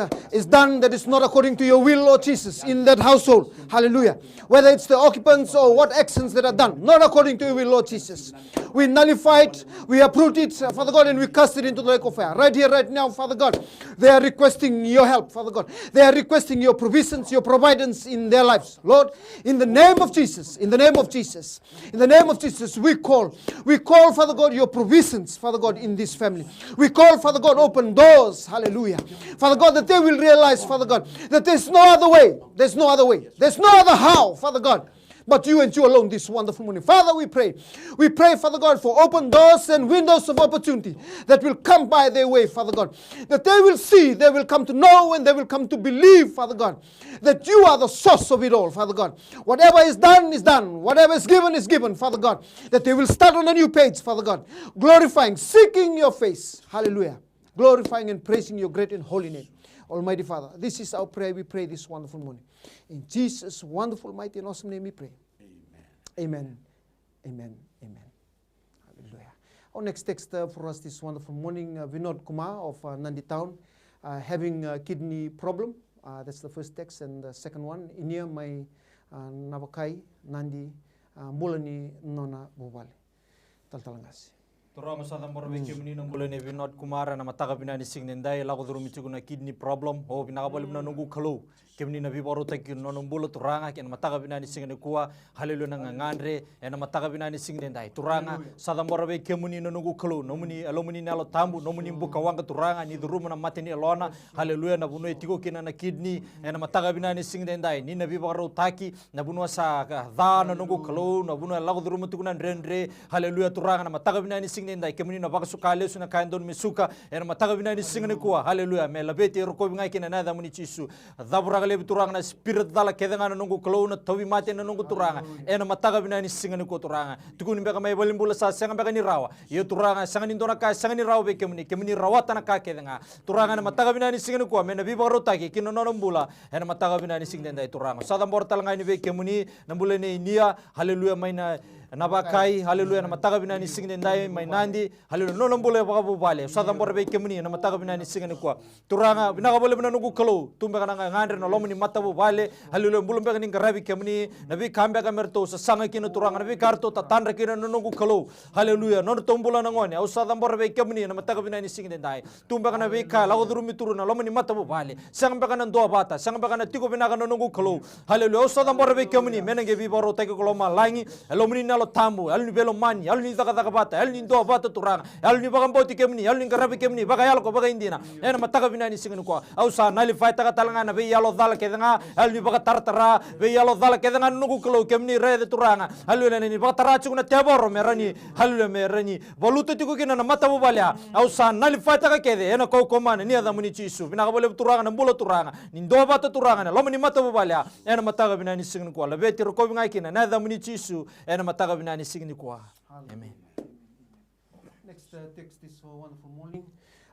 done that is not according to your will, Lord Jesus, in that household. Hallelujah. Whether it's the occupants or what actions that are done, not according to your will, Lord Jesus. We nullify it, we uproot it, Father God, and we cast it into the lake of fire. Right here, right now, Father God, they are requesting your help, Father God. They are requesting your provisions, your providence in their lives. Lord, in the name of Jesus, in the name of Jesus, in the name of Jesus, we call, Father God, your provisions, Father God, in this family. We call, Father God, open doors, hallelujah. Father God, that they will realize, Father God, that there's no other way, there's no other way, there's no other how, Father God, but you and you alone this wonderful morning. Father, we pray, Father God, for open doors and windows of opportunity that will come by their way, Father God, that they will see, they will come to know, and they will come to believe, Father God, that you are the source of it all, Father God. Whatever is done, whatever is given, Father God, that they will start on a new page, Father God, glorifying, seeking your face, hallelujah, glorifying and praising your great and holy name. Almighty Father, this is our prayer. We pray this wonderful morning. In Jesus' wonderful, mighty, and awesome name we pray. Amen. Amen. Amen. Hallelujah. Our next text for us this wonderful morning, Vinod Kumar of Nandi Town, having a kidney problem. That's the first text. And the second one, Inia mai Navakai Nandi Mulani Nona Bubali. Taltalangas. Turang sa tamor be kemuni nang bulan Vinod Kumar na mataga binani sing nendai lago duru mitu na kidney problem ho binakabali na nungu kalu kemuni na bibaro taki no bulo turanga ken mataga binani sing ne kuwa haleluya nang ngandre na mataga binani sing nendai turanga sa tamor be kemuni na nungu kalu nomuni alomuni nalo tambu nomuni buka wanga turanga ni duru na mateni alona haleluya na buno etiko kina na kidney na mataga binani sing nendai ni na bibaro taki na buno sa da na nungu kalu na buno lago duru mitu na rendre haleluya turanga na mataga binani sing nendai kemuni na baka sukale suna kaindon misuka na mataga binani sing ne kuwa haleluya me labeti roko bingai kina na da muni chisu dabura kale turanga na spirit dala kedenga na nungu kalu na tawi mate na nungu turanga na mataga binani sing ne ko turanga tukuni beka mai bolimbula sa sanga beka ni rawa yo turanga sanga ni ndona ka sanga ni rawa be kemuni rawata na ka kedenga turanga na mataga binani sing ne kuwa me na bibaro taki kino nonombula na mataga binani sing nendai turanga sada mortal ngai ni be kemuni na mbule ne nia haleluya mai na Nabakai, haleluya, na mataga binani sing nendai mai nandi, haleluya, no nambule bakabu bale, sadam borbe kemuni na mataga binani sing ne kuwa. Turanga binaka bole bina nugu kalu, tumbe kana ngandre no lomuni matabu bale, haleluya, mbulum beka ning karabi kemuni, nabi kambe kamerto sa sanga kino turanga nabi karto tatandra kino no nugu kalu, haleluya, no tombula nangone, au sadam borbe kemuni na mataga binani sing nendai, tumbe kana nabi ka lago durumi turuna lomuni matabu bale, sanga beka na doa bata, sanga beka na tiko binaka no nugu kalu, haleluya, au sadam borbe kemuni menenge bibaro teke koloma langi, lomuni nalo tambu, alni belo mani, alni taka bata, alni doa bata turanga, alni bagamboti kemni, alni karabi kemni, baga yalo ko baga indina, ena mataga binani sing ne ko, au sa nali fai taka talanga na be yalo dala kedanga, alni baga tartara, be yalo dala kedanga nugu kelo kemni rede turanga, alni ni baga tarachu na teboro merani, alni merani, voluto tiku kina na matabu balya, au sa nali fai taka kede, ena ko komane ni ada muni chisu, binaka bole turanga na bulo turanga, ni doa bata turanga na lomani matabu balya, ena mataga binani sing ne ko, labeti roko bingai kina na ada muni chisu, ena mataga binani sing ne ko. Amen. Next text this wonderful morning.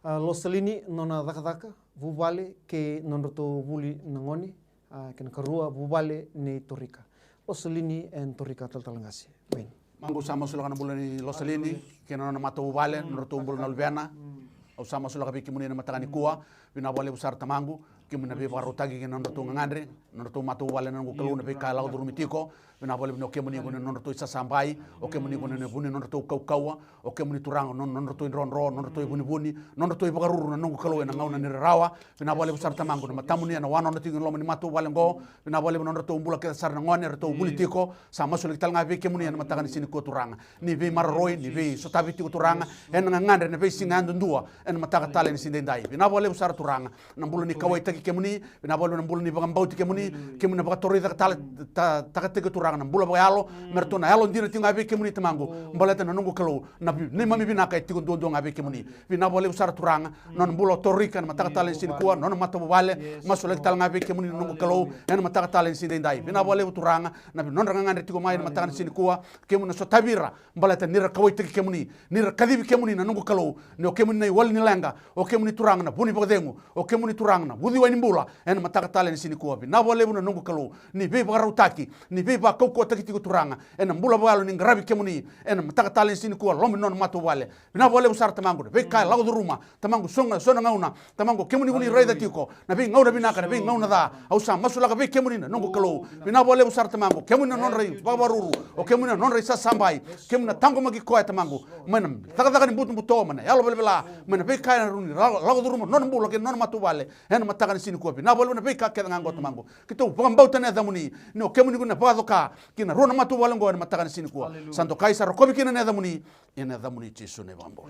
Losalini nona daka vuvale ke nonroto vuli nangoni ken karua vuvale ne torika. Losalini and torika taltalangasi. Amen. Mangu sama sulaka bulan ni Losalini ke nona mata vuvale nonroto bulan nalviana. Au sama sulaka biki muni na matangani kuwa bina wale usar tamangu ke muna be barotagi ke nonroto ngandre nonroto mata vuvale nangu kalu na be kala durumitiko. Bina bole no kemuni gone non to isa sambai o kemuni gone ne buni non to kaukawa o kemuni turang non to ronro non to buni non to bagaruru non kalo na ngauna ni rawa bina bole busar tamangu na matamuni na wano no tingin lo mani matu wale ngo bina bole non to mbula ke sar na ngone to politiko sama sulik tal ngabe kemuni na matagani sini ko turanga ni be marroi ni be sotabiti ko turanga en ngandre ne be singando ndua en mataga tale ni sindendai bina bole busar turanga na mbulu ni kawai taki kemuni bina bole na mbulu ni bagambauti kemuni na bagatori tale takate ko turanga na mbula yalo mertona yalo ndina tinga be kemuni tamangu mbaleta na nungu kalo na ni mami bina kai tigo ndo ngabe kemuni bina bole usar turanga non mbula torika na mataka tale sin kuwa non matabu wale masulek tal ngabe kemuni nungu kalo en mataka tale sin dai bina bole turanga na non ranganga tigo mai mataka sin kuwa kemuni so tabira mbaleta nira kawai tiki kemuni nira kadibi kemuni na nungu kalo no kemuni na wal ni lenga o kemuni turanga na buni bagdengu o kemuni turanga na budi wani mbula en mataka tale sin kuwa bina bole na nungu kalo ni be bagarutaki ni be ba ko taki tigo turanga en mbula balo ni ngarabi kemuni en mataka talen sini kuwa lomi non mato wale bina bole usar tamangu be kai lago ruma tamangu sona ngauna tamangu kemuni buni reda tiko na be ngauna binaka na be ngauna da ausa masula be kemuni na nongo kalo bina bole usar tamangu kemuni non rei babaruru o kemuni non rei sa sambai kemuni tango magi koya tamangu menam taka ni butu buto mana yalo bela mana be kai runi lago ruma non mbula ke non mato wale en mataka sini ko bi na bol na beka ke ngango to mango kito pambau tane da muni no ke muni kuna pado ka kina rona matu wala ngo na mataka sini ko santo kaisa ro kobi kina ne da muni ina da muni Jesu ne bambo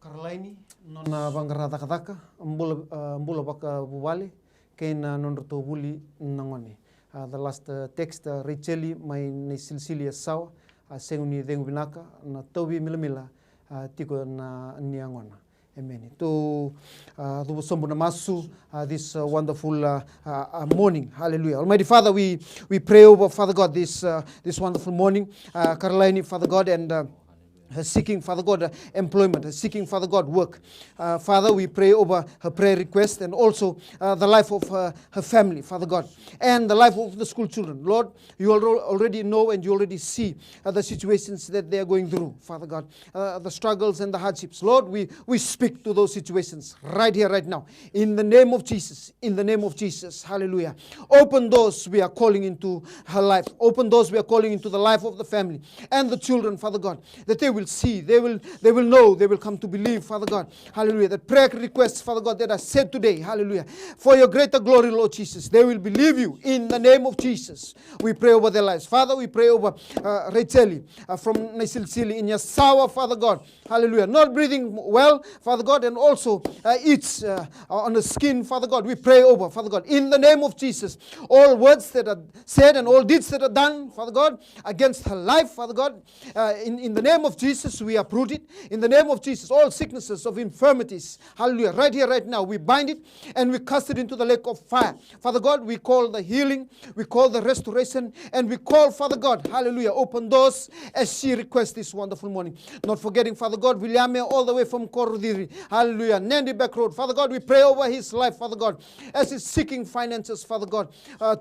Karlaini nona bangara taka mbula baka bubale kena non to buli nangone. The last text Racheli mai nei silsilia sawa senguni dengu binaka na tobi milamila tiko na niangona. Amen. To sombuna masu this wonderful morning. Hallelujah. Almighty Father, we pray over Father God this wonderful morning. Karlaini, Father God, and her seeking, Father God, employment, her seeking, Father God, work. Father, we pray over her prayer request and also the life of her family, Father God, and the life of the school children. Lord, you already know and you already see the situations that they are going through, Father God, the struggles and the hardships. Lord, we speak to those situations right here, right now, in the name of Jesus, in the name of Jesus. Hallelujah. Open doors we are calling into her life. Open doors we are calling into the life of the family and the children, Father God, that they will see, they will know, they will come to believe, Father God. Hallelujah. The prayer requests, Father God, that are said today, hallelujah, for your greater glory, Lord Jesus, they will believe you in the name of Jesus. We pray over their lives. Father, we pray over Racheli from Naisilsili in Yasawa, Father God. Hallelujah. Not breathing well, Father God, and also itch on the skin, Father God. We pray over, Father God, in the name of Jesus. All words that are said and all deeds that are done, Father God, against her life, Father God, in the name of Jesus, we uproot it. In the name of Jesus, all sicknesses of infirmities, hallelujah, right here, right now, we bind it and we cast it into the lake of fire. Father God, we call the healing, we call the restoration, and we call, Father God, hallelujah, open doors as she requests this wonderful morning. Not forgetting, Father God, Williame all the way from Korodiri, hallelujah, Nandi Back Road. Father God, we pray over his life, Father God, as he's seeking finances, Father God,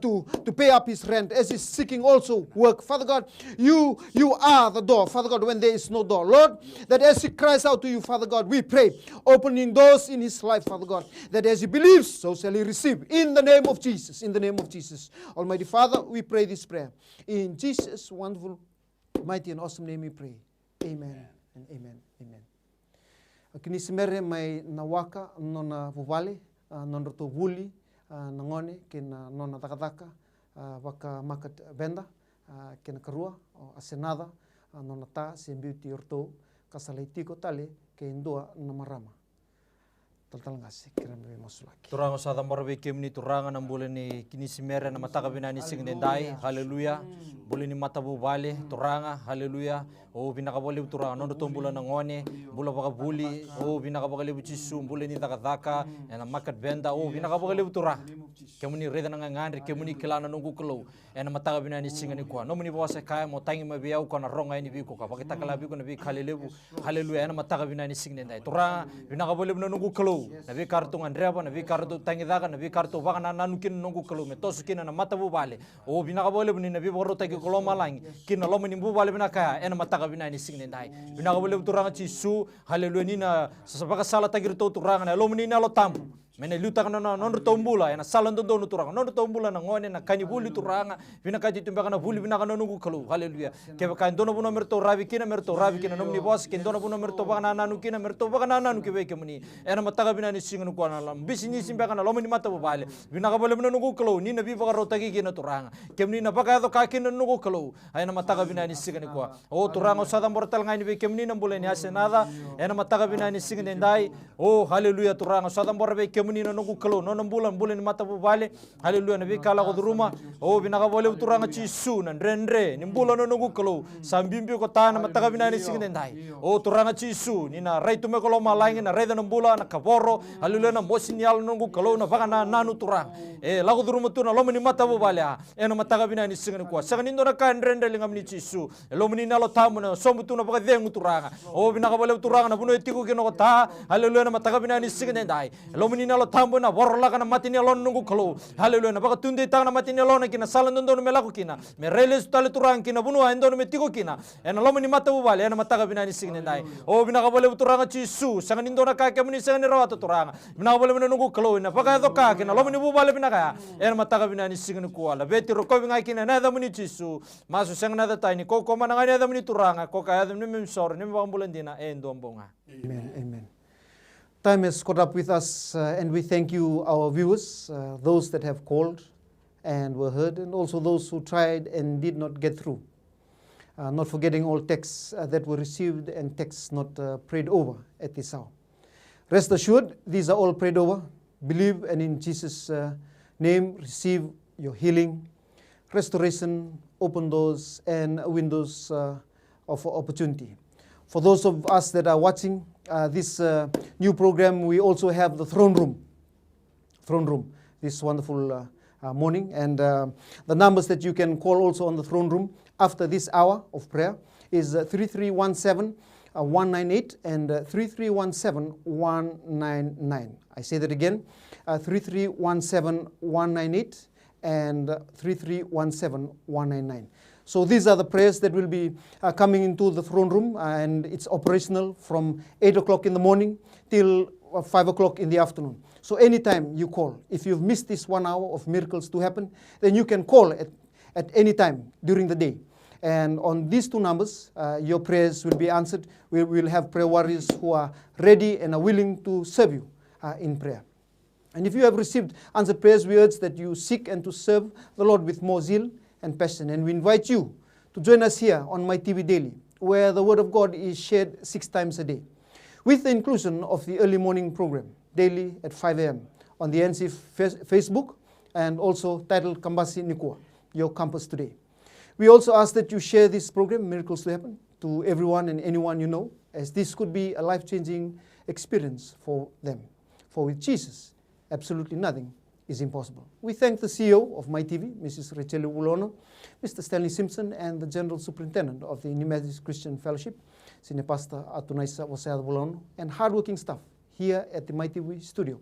to pay up his rent, as he's seeking also work. Father God, you are the door, Father God, when there is no door. Lord, that as he cries out to you, Father God, we pray, opening doors in his life, Father God, that as he believes, so shall he receive. In the name of Jesus, in the name of Jesus. Almighty Father, we pray this prayer. In Jesus' wonderful, mighty and awesome name we pray. Amen and amen. Amen. Kinisimere mai nawaka nona vuvale, nona to vuli, nangone, kina nona takataka, waka makat benda, kina karua, asenada, nona ta sembiuti orto kasalaitiko tale ke indua namarama. Taltalangasi kira me masulaki. Turanga sa damorbe kemni turanga na bule ni kinisimere na mataka binani singnendai. Haleluya. Bule ni matabu vale turanga. Haleluya. O binakabole turanga nondo tombula na ngone bula baka buli o binakabale buchisu bule ni takataka na makat benda o binakabale turanga. Kemuni reda na ngandre kemuni kelana nungu kelo na mataka binani singani kwa. No muni bawasa kaya mo tangi mabiau kwa na ronga ini biko ka. Pakita kalabi ko na bi kalelebu. Haleluya na mataka binani singnendai. Turanga binakabole nungu kelo. Nabi kartu ngandreba, nabi kartu tangidaga, nabi kartu bakana nanukin nungu kalu metosu kina na matabu bale. O binaka bole buni nabi boro tagi koloma langi. Kina lomo nimbu bale binaka ena mataka bina ni singnendai. Binaka bole turanga Jesu, haleluya nina sasabaka sala tagir to turanga na lomo nina lo tambu. Mene luta kana nondo tombula ena salan dondo no turanga nondo tombula na ngone na kani buli turanga binaka jitumba kana buli binaka nungu kalu. Haleluya. Keba kan dono buno merto rabi kina nomni bos kin dono buno merto bakana nanu kina merto bakana nanu kebe kemuni ena mataka bina ni singun ko na lam bisini simba kana lomo ni mata bale binaka bole bino nungu kalu ni nabi baka rotagi kina turanga kemni na baka do ka kina nungu kalu ena mataka bina ni singun ko o turanga sadam bortal ngai ni kemni na bole ni asenada ena mataka bina ni singun ndai o haleluya turanga sadam borbe muni na nungu kalo no bulan bulan mata bale haleluya nabi kala ko ruma o binaka bole turanga Jesu nan rendre ni bulan no nungu kalo sambimbi ko ta na mataka binani singendai o turanga Jesu ni na rai tume kalo malangi na rai na bulan na kaboro haleluya na mosinial nungu kalo na baka na nanu turang lago ruma tu na lomo ni mata bale eno mataka binani singen ko sagani ndo na kan rendre lingam ni Jesu lomo ni nalo tamu na sombu tu na baka dengu turanga o binaka bole turanga na buno etiku kino ko ta haleluya na mataka binani singendai lomo ni nalo tambo na borla kana matini alon nungu kalo haleluya na baka tunde tang na matini alon kina salan dondo melaku kina me reles tale turang kina bunu endo me tiko kina ena lomo ni mata bubale ena mataka binani singnendai o binaka bole turanga Jesu sangan indo na ka kemuni sangan rawata turanga binaka bole nungu kalo na baka do ka kina lomo ni bubale binaka ena mataka binani singni kuala beti roko binga kina na da muni Jesu masu sangan na da taini ko ko mananga na da muni turanga ko ka da ni memsor ni bambulandina endo ambonga amen amen Time has caught up with us, and we thank you, our viewers, those that have called and were heard, and also those who tried and did not get through. Not forgetting all texts that were received and texts not prayed over at this hour. Rest assured, these are all prayed over. Believe, and in Jesus' name receive your healing, restoration, open doors, and windows of opportunity. For those of us that are watching this new program, we also have the throne room this wonderful morning, and the numbers that you can call also on the throne room after this hour of prayer is 3317-198 and 3317-199. I say that again, 3317-198 and 3317-199. So these are the prayers that will be coming into the throne room, and it's operational from 8 o'clock in the morning till 5 o'clock in the afternoon. So anytime you call, if you've missed this 1 hour of miracles to happen, then you can call at any time during the day. And on these two numbers, your prayers will be answered. We will have prayer warriors who are ready and are willing to serve you in prayer. And if you have received answered prayers, we urge that you seek and to serve the Lord with more zeal and passion. And we invite you to join us here on MaiTV Daily, where the Word of God is shared 6 times a day, with the inclusion of the early morning program, daily at 5 a.m. on the NC Facebook, and also titled Kambasi Nikua, Your Campus Today. We also ask that you share this program, Miracles to Happen, to everyone and anyone you know, as this could be a life-changing experience for them. For with Jesus, absolutely nothing is impossible. We thank the CEO of MaiTV, Mrs. Rachel Ulono, Mr. Stanley Simpson, and the General Superintendent of the New Methodist Christian Fellowship, Senior Pastor Atunaisa Wasaya Ulono, and hardworking staff here at the MaiTV studio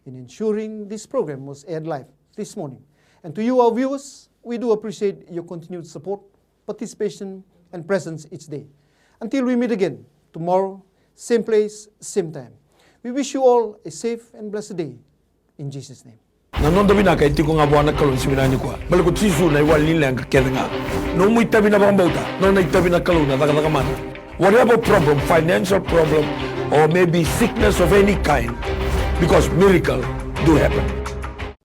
in ensuring this program was aired live this morning. And to you, our viewers, we do appreciate your continued support, participation, and presence each day. Until we meet again tomorrow, same place, same time. We wish you all a safe and blessed day in Jesus' name. Nanondo binaka itiko nga buwana kalon siminani kwa. Balik ko tisu na iwan linlang kakeda nga. No mo itabi na bambauta, no na itabi na kalon na taka mana. Whatever problem, financial problem, or maybe sickness of any kind, because miracle do happen.